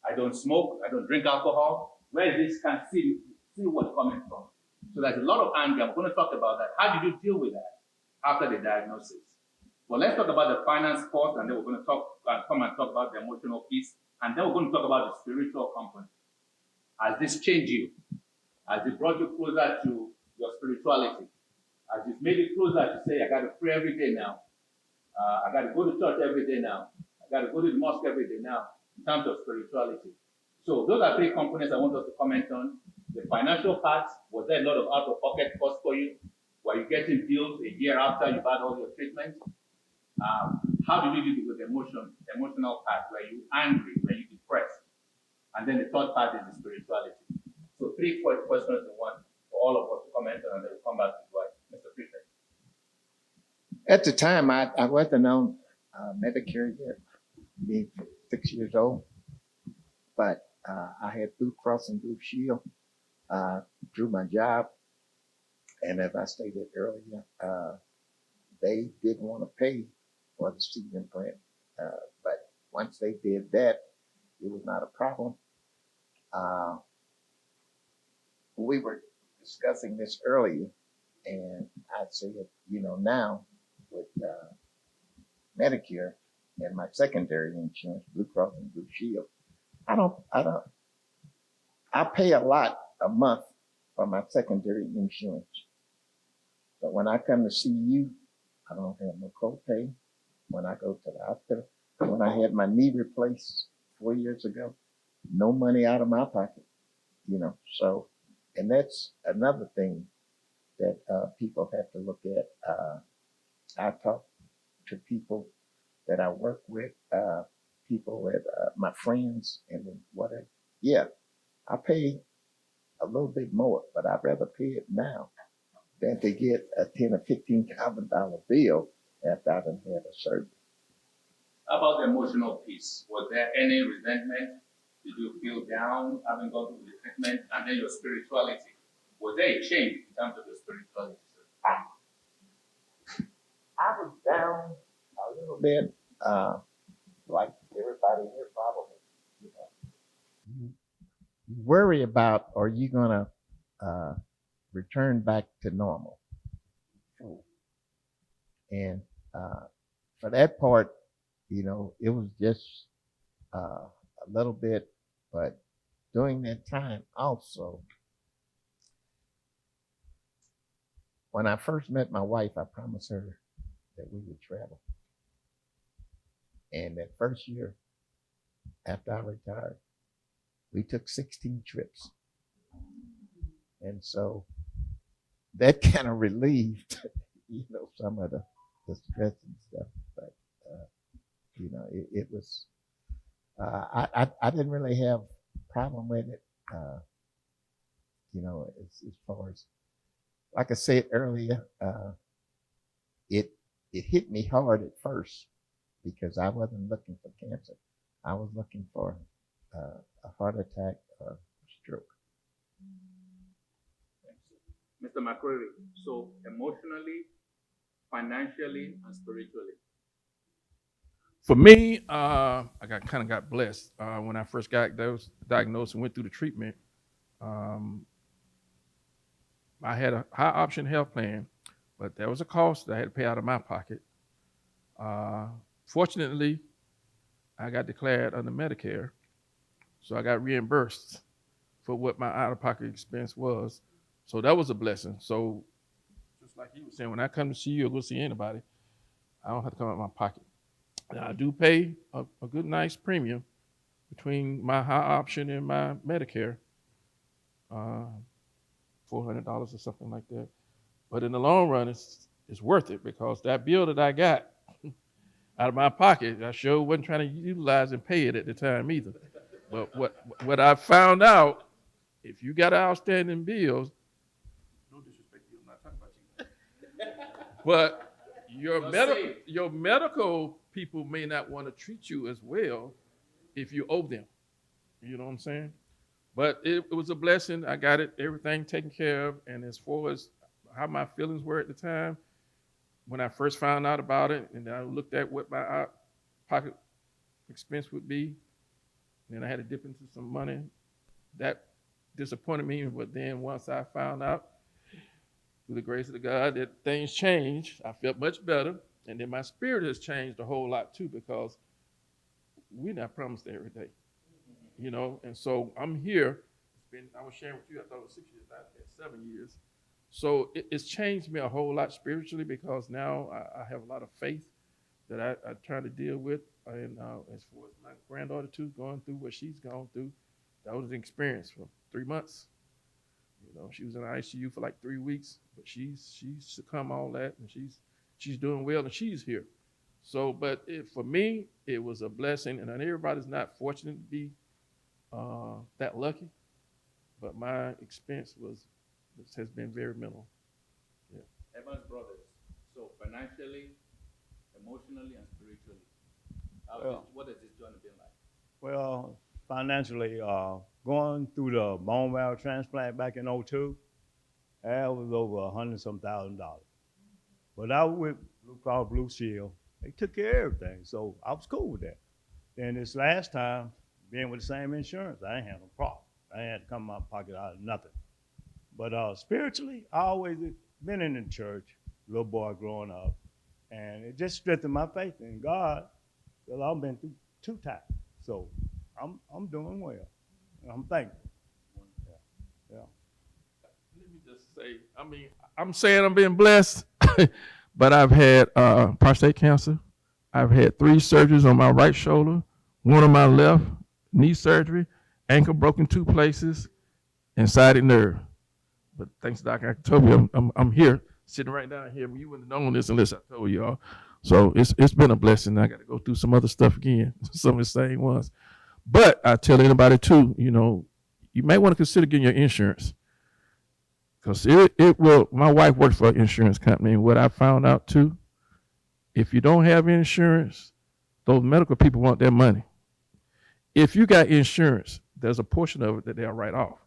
I don't smoke. I don't drink alcohol. Where this can see what's coming from. So there's a lot of anger. I'm going to talk about that. How did you deal with that after the diagnosis? Well, let's talk about the finance part, and then we're going to come and talk about the emotional piece, and then we're going to talk about the spiritual component. Has this changed you? Has it brought you closer to your spirituality? Has it made it closer to say, I got to pray every day now? I got to go to church every day now. I got to go to the mosque every day now, in terms of spirituality. So those are 3 components I want us to comment on. The financial part, was there a lot of out-of-pocket costs for you? Were you getting bills a year after you've had all your treatment? How did you deal with the emotional part? Were you angry? Were you depressed? And then the third part is the spirituality. So 3 questions in one for all of us to comment on, and then we'll come back to Dwight. Mr. Prefect. At the time, I wasn't on Medicare yet, being 6 years old, but I had Blue Cross and Blue Shield through my job. And as I stated earlier, they didn't want to pay for the seed implant. But once they did that, it was not a problem. We were discussing this earlier, and I said, now with Medicare and my secondary insurance, Blue Cross and Blue Shield, I pay a lot a month for my secondary insurance. But when I come to see you, I don't have no copay. When I go to the hospital, when I had my knee replaced 4 years ago, no money out of my pocket, so, and that's another thing that people have to look at. I talk to people that I work with, people that my friends and whatever. Yeah, I pay a little bit more, but I'd rather pay it now than to get a $10,000 or $15,000 bill after I've had a surgery. How about the emotional piece? Was there any resentment? Did you feel down having gone through the treatment? And then your spirituality. Was there a change in terms of your spirituality? I was down a little bit, like everybody here probably. You worry about, are you going to return back to normal? And for that part, it was just a little bit, but during that time also, when I first met my wife, I promised her that we would travel. And that first year after I retired, we took 16 trips. And so that kind of relieved, some of the stress and stuff. But, it was, I didn't really have a problem with it, as far as, like I said earlier, it hit me hard at first because I wasn't looking for cancer. I was looking for a heart attack or stroke. Mr. McCreary, so emotionally, financially, and spiritually? For me, I got blessed when I first got diagnosed and went through the treatment. I had a high option health plan, but there was a cost that I had to pay out of my pocket. Fortunately, I got declared under Medicare, so I got reimbursed for what my out-of-pocket expense was. So that was a blessing. So just like he was saying, when I come to see you or go see anybody, I don't have to come out of my pocket. Now, I do pay a good, nice premium between my high option and my Medicare, $400 or something like that. But in the long run, it's worth it because that bill that I got out of my pocket, I sure wasn't trying to utilize and pay it at the time either. But what I found out, if you got outstanding bills, no disrespect to you, I'm not talking about you, but your medical people may not want to treat you as well if you owe them. You know what I'm saying? But it was a blessing. I got everything taken care of. And as far as how my feelings were at the time, when I first found out about it, and I looked at what my out-pocket expense would be, and then I had to dip into some money. That disappointed me. But then once I found out, through the grace of God, that things changed, I felt much better. And then my spirit has changed a whole lot too, because we're not promised every day. You know, and so I'm here. I was sharing with you, I thought it was 6 years, I had 7 years. So it's changed me a whole lot spiritually, because now I have a lot of faith that I try to deal with. And as far as my granddaughter too, going through what she's gone through, that was an experience for 3 months. You know, she was in the ICU for like 3 weeks, but she's succumbed all that, and she's doing well, and she's here. So, but for me, it was a blessing, and everybody's not fortunate to be that lucky, but my expense has been very minimal. Yeah. Evans Brothers. So financially, emotionally, and spiritually, what has this journey been like? Well, financially, going through the bone marrow transplant back in '02, that was over $100,000. But I was with Blue Cross Blue Shield. They took care of everything, so I was cool with that. Then this last time, being with the same insurance, I ain't had no problem. I ain't had to come out of my pocket out of nothing. But spiritually, I always been in the church, little boy growing up, and it just strengthened my faith in God, because I've been through 2 times. So I'm doing well. I'm thankful. Yeah. Let me just say, I mean, I'm saying I'm being blessed, but I've had prostate cancer. I've had 3 surgeries on my right shoulder, 1 on my left, knee surgery, ankle broken 2 places, and sciatic nerve. But thanks to Dr. October, I'm here, sitting right down here. You wouldn't have known this unless I told y'all. So it's been a blessing. I got to go through some other stuff again, some of the same ones. But I tell anybody too, you know, you may want to consider getting your insurance, because it will. My wife works for an insurance company, and what I found out too, if you don't have insurance, those medical people want their money. If you got insurance, there's a portion of it that they'll write off.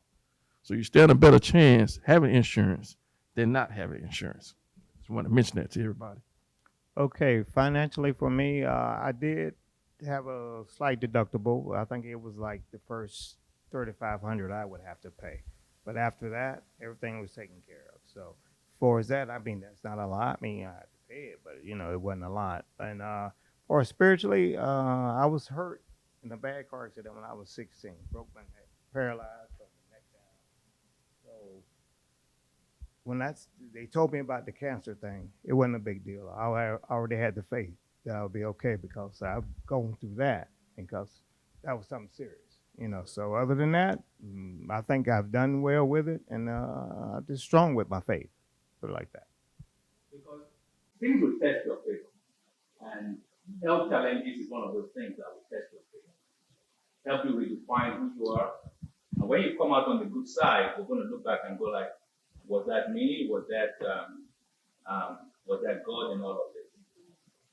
So you stand a better chance having insurance than not having insurance. Just want to mention that to everybody. Okay, financially for me, I did have a slight deductible. I think it was like the first $3,500 I would have to pay. But after that, everything was taken care of. So for that, I mean, that's not a lot. I mean, I had to pay it, but you know, it wasn't a lot. And or spiritually, I was hurt in a bad car accident when I was 16. Broke my neck, paralyzed from the neck down. So when they told me about the cancer thing, it wasn't a big deal. I already had the faith that I would be okay, because I've gone through that, because that was something serious, you know. So other than that, I think I've done well with it, and I'm just strong with my faith, put it like that. Because things will test your faith, and health challenges is one of those things that will test your faith, help you redefine who you are. And when you come out on the good side, you're going to look back and go like, was that me? Was that God in all of this?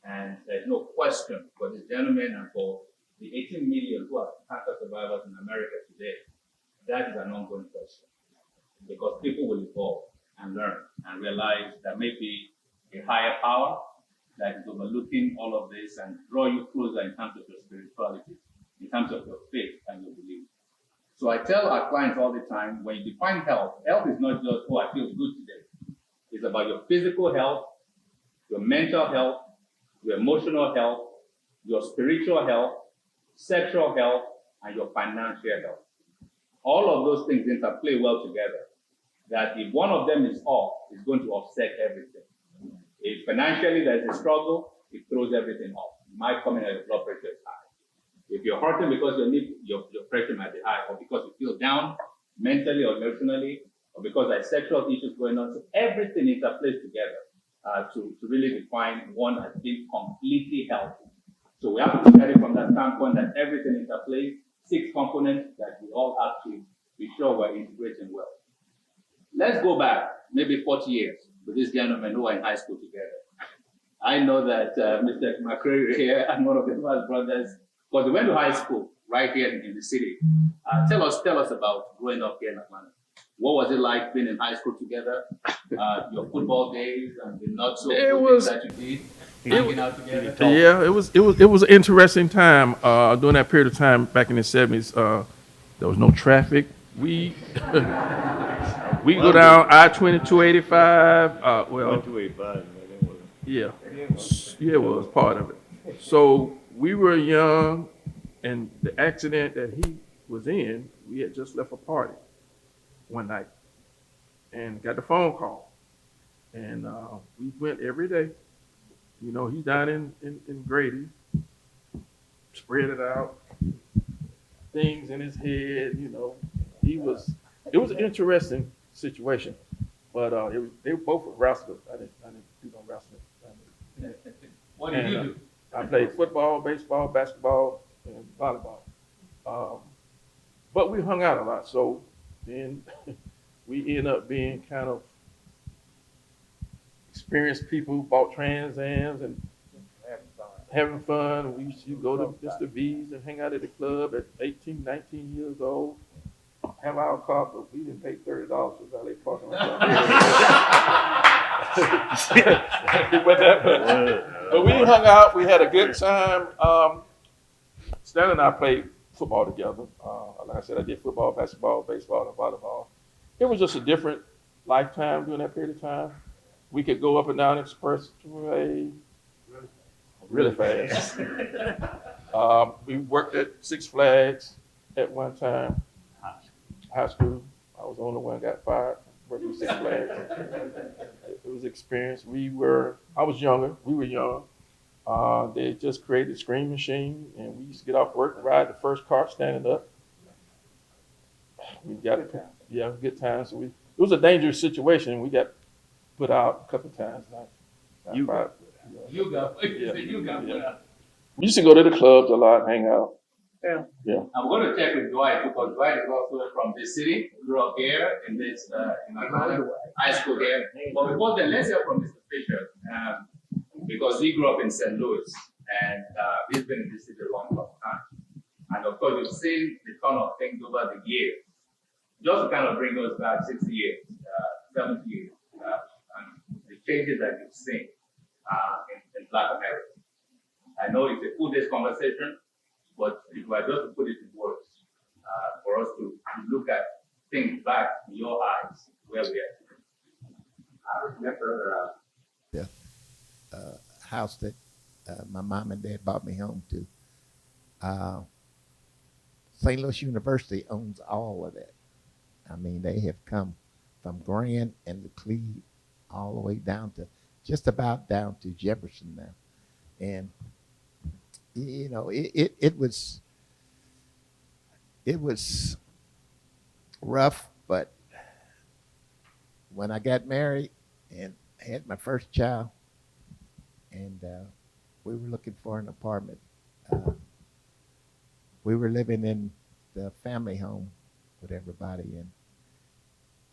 And there's no question for this gentleman and for the 18 million who are cancer survivors in America today, that is an ongoing question. Because people will evolve and learn and realize that maybe a higher power that is overlooking all of this and draw you closer in terms of your spirituality, in terms of your faith and your belief. So I tell our clients all the time, when you define health, health is not just, oh, I feel good today. It's about your physical health, your mental health, your emotional health, your spiritual health, sexual health, and your financial health. All of those things interplay well together. That if one of them is off, it's going to offset everything. If financially there's a struggle, it throws everything off. You might come in and your blood pressure is high. If you're hurting because your pressure might be high, or because you feel down mentally or emotionally, or because there's sexual issues going on, so everything interplays together to really define one as being completely healthy. So we have to look at it from that standpoint that everything interplays, 6 components that we all have to be sure we're integrating well. Let's go back maybe 40 years with these gentlemen who are in high school together. I know that Mr. McCreary here and one of the first brothers, because we went to high school right here in the city. Tell us about growing up here in Atlanta. What was it like being in high school together? Your football days and the not so It good was- things that you did, hanging out together. Yeah, it was an interesting time during that period of time back in the 70s. There was no traffic. We we go down I-22, 85. Well, 285, man, that was. yeah, yeah, it was part of it. So we were young, and the accident that he was in, we had just left a party one night, and got the phone call, and we went every day. You know, he's down in Grady, spread it out, things in his head. You know, it was an interesting situation, but they were both wrestlers. I didn't do no wrestling. What did you do? I played football, baseball, basketball, and volleyball. But we hung out a lot, so then we ended up being kind of experienced people who bought Trans Ams and having fun. We used to go to Mr. V's and hang out at the club at 18, 19 years old. Have our car, but we didn't pay $30 for valet parking. But we hung out. We had a good time. Stan and I played football together. Like I said, I did football, basketball, baseball, and volleyball. It was just a different lifetime during that period of time. We could go up and down Expressway really fast. We worked at Six Flags at one time. High school. I was the only one that got fired from working at Six Flags. It was experience. I was younger. We were young. They just created a screen machine, and we used to get off work and ride the first car standing up. We got it. Yeah, good times. So it was a dangerous situation. We got put out a couple of times. You got put out. We used to go to the clubs a lot, hang out. Yeah. I'm going to check with Dwight because Dwight is also from this city, grew up here in this in Atlanta, high school here. But before then, let's hear from Mr. Fisher because he grew up in St. Louis and he's been in this city a long time. And of course, you've seen the turn of things over the years. Just to kind of bring us back 60 years, 70 years, and the changes that you've seen in Black America. I know it's a full day's conversation, but if we are just to put it in words, for us to look at things back in your eyes, where we are. I remember the house that my mom and dad brought me home to. St. Louis University owns all of that. I mean, they have come from Grand and Laclede all the way down to just about down to Jefferson now. And you know, it was rough, but when I got married and had my first child, and we were looking for an apartment, we were living in the family home with everybody, and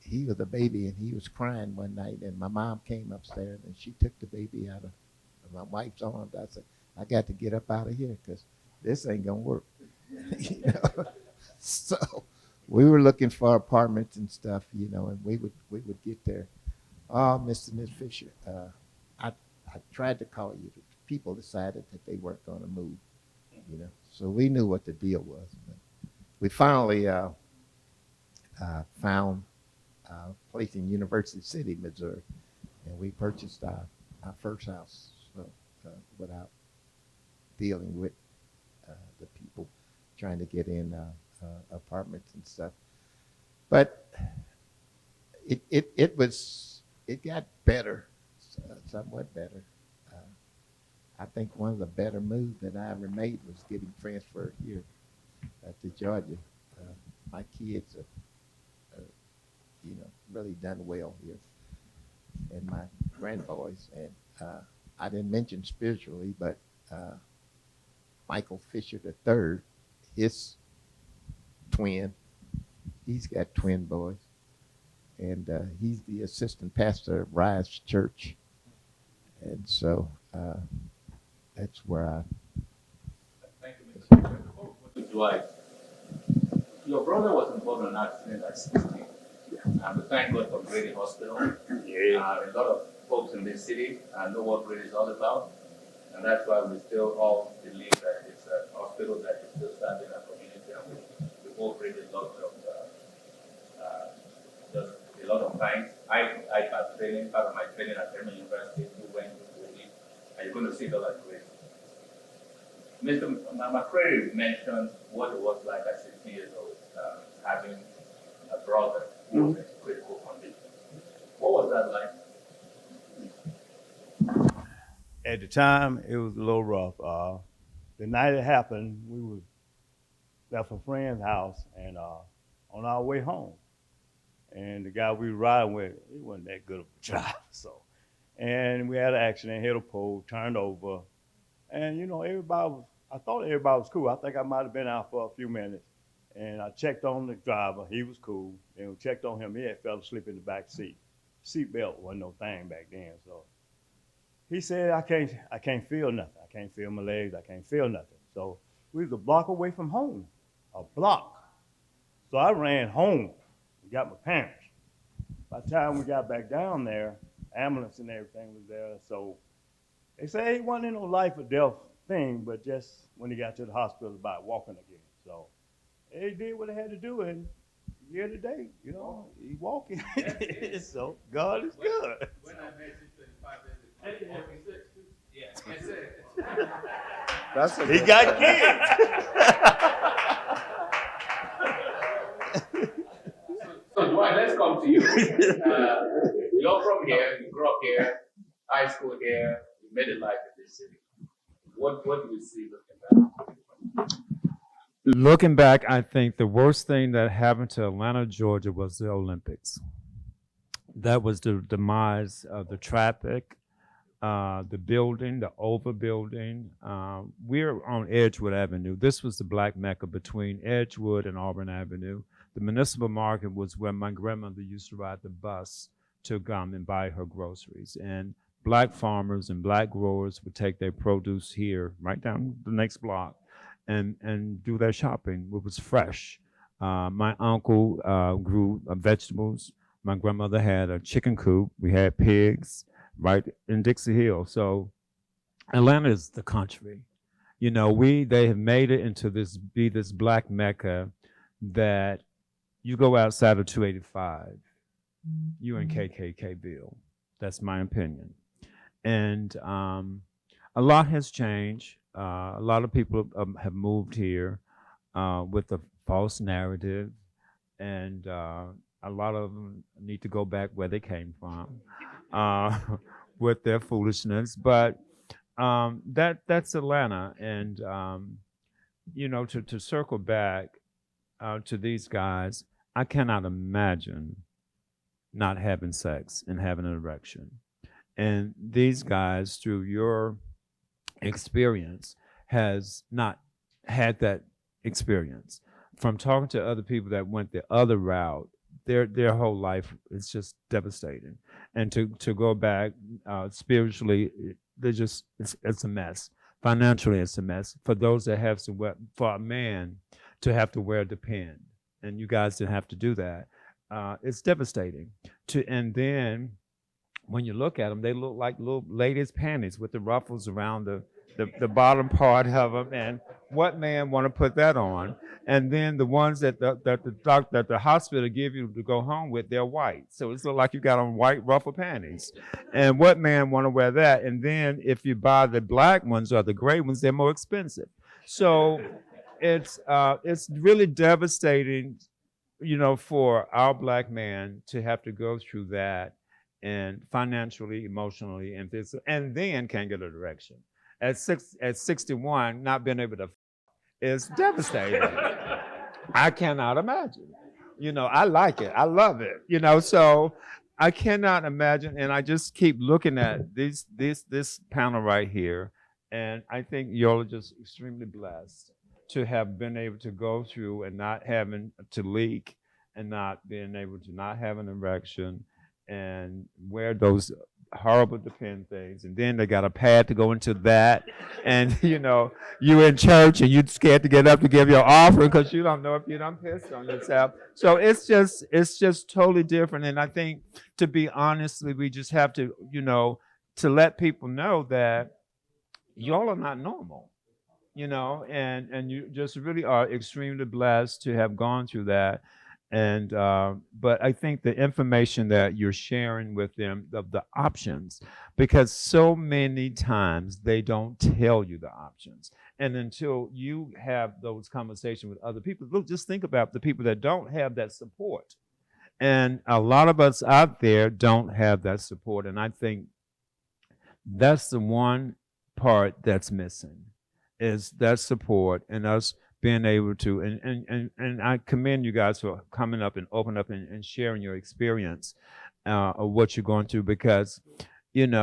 he was a baby, and he was crying one night, and my mom came upstairs, and she took the baby out of my wife's arms. I said, I got to get up out of here because this ain't gonna work. You know? So we were looking for apartments and stuff, you know, and we would get there. Oh, Mr. and Ms. Fisher, I tried to call you. People decided that they weren't going to move, you know. So we knew what the deal was. But we finally found a place in University City, Missouri, and we purchased our first house. So without dealing with the people trying to get in apartments and stuff. But it got better, somewhat better. I think one of the better moves that I ever made was getting transferred here to Georgia. My kids have, you know, really done well here, and my grandboys. And I didn't mention spiritually, but Michael Fisher III, his twin, he's got twin boys, and he's the assistant pastor of Rise Church. And so that's where I. Thank you, Mr. Chairman. Before we go to Dwight, your brother was involved in an accident at 16. And we thank God for Grady Hospital. Yeah. A lot of folks in this city know what Grady is all about. And that's why we still all believe that it's a hospital that is still standing in our community. And we owe Grady a lot of, just a lot of thanks. I had training, part of my training at Emory University, who went to Grady. And you're going to see that at Grady. Mr. McCreary mentioned what it was like at 16 years old, having a brother who was in critical condition. What was that like? At the time, it was a little rough. The night it happened, we was left a friend's house and on our way home. And the guy we were riding with, he wasn't that good of a driver. And we had an accident, hit a pole, turned over. And, you know, I thought everybody was cool. I think I might have been out for a few minutes. And I checked on the driver. He was cool. And we checked on him. He had fell asleep in the back seat. Seatbelt wasn't no thing back then. So he said, I can't feel nothing. I can't feel my legs. I can't feel nothing. So we was a block away from home, a block. So I ran home and got my parents. By the time we got back down there, ambulance and everything was there. So they say it wasn't no life or death thing, but just when he got to the hospital about walking again. So they did what they had to do, and year to date, you know, he walking. So God is good. When I met you 25 years ago, yeah, that's it. That's a He got kids. So Dwight, let's come to you. You're from here, you grew up here, high school here, you made a life in this city. What do you see looking back? Looking back, I think the worst thing that happened to Atlanta, Georgia was the Olympics. That was the demise of the traffic, the building, the overbuilding. We're on Edgewood Avenue. This was the black mecca between Edgewood and Auburn Avenue. The municipal market was where my grandmother used to ride the bus to come and buy her groceries. And black farmers and black growers would take their produce here, right down the next block, and do their shopping. It was fresh. My uncle grew vegetables. My grandmother had a chicken coop. We had pigs right in Dixie Hill. So Atlanta is the country. You know, they have made it into this black mecca that you go outside of 285, you're in KKKville. That's my opinion. And a lot has changed. A lot of people have moved here with a false narrative, and a lot of them need to go back where they came from with their foolishness. But that's Atlanta, and you know, to circle back to these guys, I cannot imagine not having sex and having an erection. And these guys, through your experience, has not had that experience. From talking to other people that went the other route, their whole life is just devastating. And to go back spiritually, it's a mess. Financially, it's a mess. For those that have to wear, for a man to have to wear a Depend, and you guys didn't have to do that, it's devastating. And then when you look at them, they look like little ladies' panties with the ruffles around the bottom part of them. And what man want to put that on? And then the ones that the hospital give you to go home with, they're white. So it's like you got on white ruffle panties. And what man want to wear that? And then if you buy the black ones or the gray ones, they're more expensive. So it's really devastating, you know, for our black man to have to go through that, and financially, emotionally, and then can't get a direction. At 61, not being able to is devastating. I cannot imagine. You know, I like it. I love it. You know, so I cannot imagine. And I just keep looking at this panel right here, and I think y'all are just extremely blessed to have been able to go through and not having to leak, and not being able to not have an erection, and wear those horrible to pin things, and then they got a pad to go into that, and you in church and you scared to get up to give your offering because you don't know if you done pissed on yourself. So it's just totally different, and I think, to be honest, we just have to to let people know that y'all are not normal, and you just really are extremely blessed to have gone through that. And but I think the information that you're sharing with them, of the options, because so many times they don't tell you the options, and until you have those conversations with other people, look, just think about the people that don't have that support, and a lot of us out there don't have that support, and I think that's the one part that's missing, is that support, and us being able to, and I commend you guys for coming up and opening up and sharing your experience of what you're going through, because, and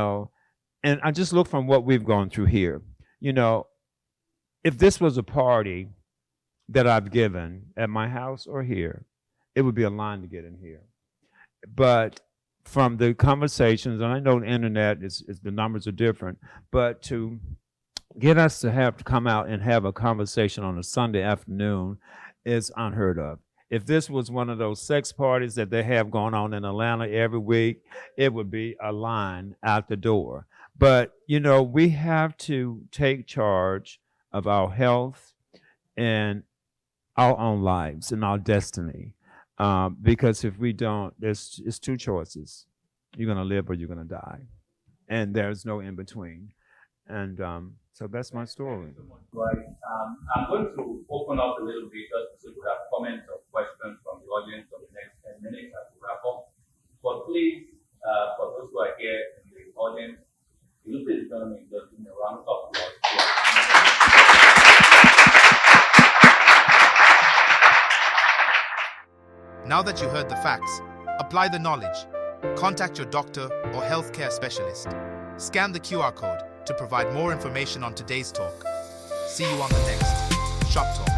I just look from what we've gone through here. If this was a party that I've given at my house or here, it would be a line to get in here. But from the conversations, and I know the internet is the numbers are different, but to get us to have to come out and have a conversation on a Sunday afternoon is unheard of. If this was one of those sex parties that they have going on in Atlanta every week, it would be a line out the door. But, we have to take charge of our health and our own lives and our destiny. Because if we don't, it's two choices. You're going to live or you're going to die. And there's no in between. And so that's my story. Right. I'm going to open up a little bit just so we have comments or questions from the audience for the next 10 minutes as we wrap up. But please, for those who are here in the audience, if you please join me in just giving a round of applause. Now that you heard the facts, apply the knowledge. Contact your doctor or healthcare specialist. Scan the QR code to provide more information on today's talk. See you on the next Shop Talk.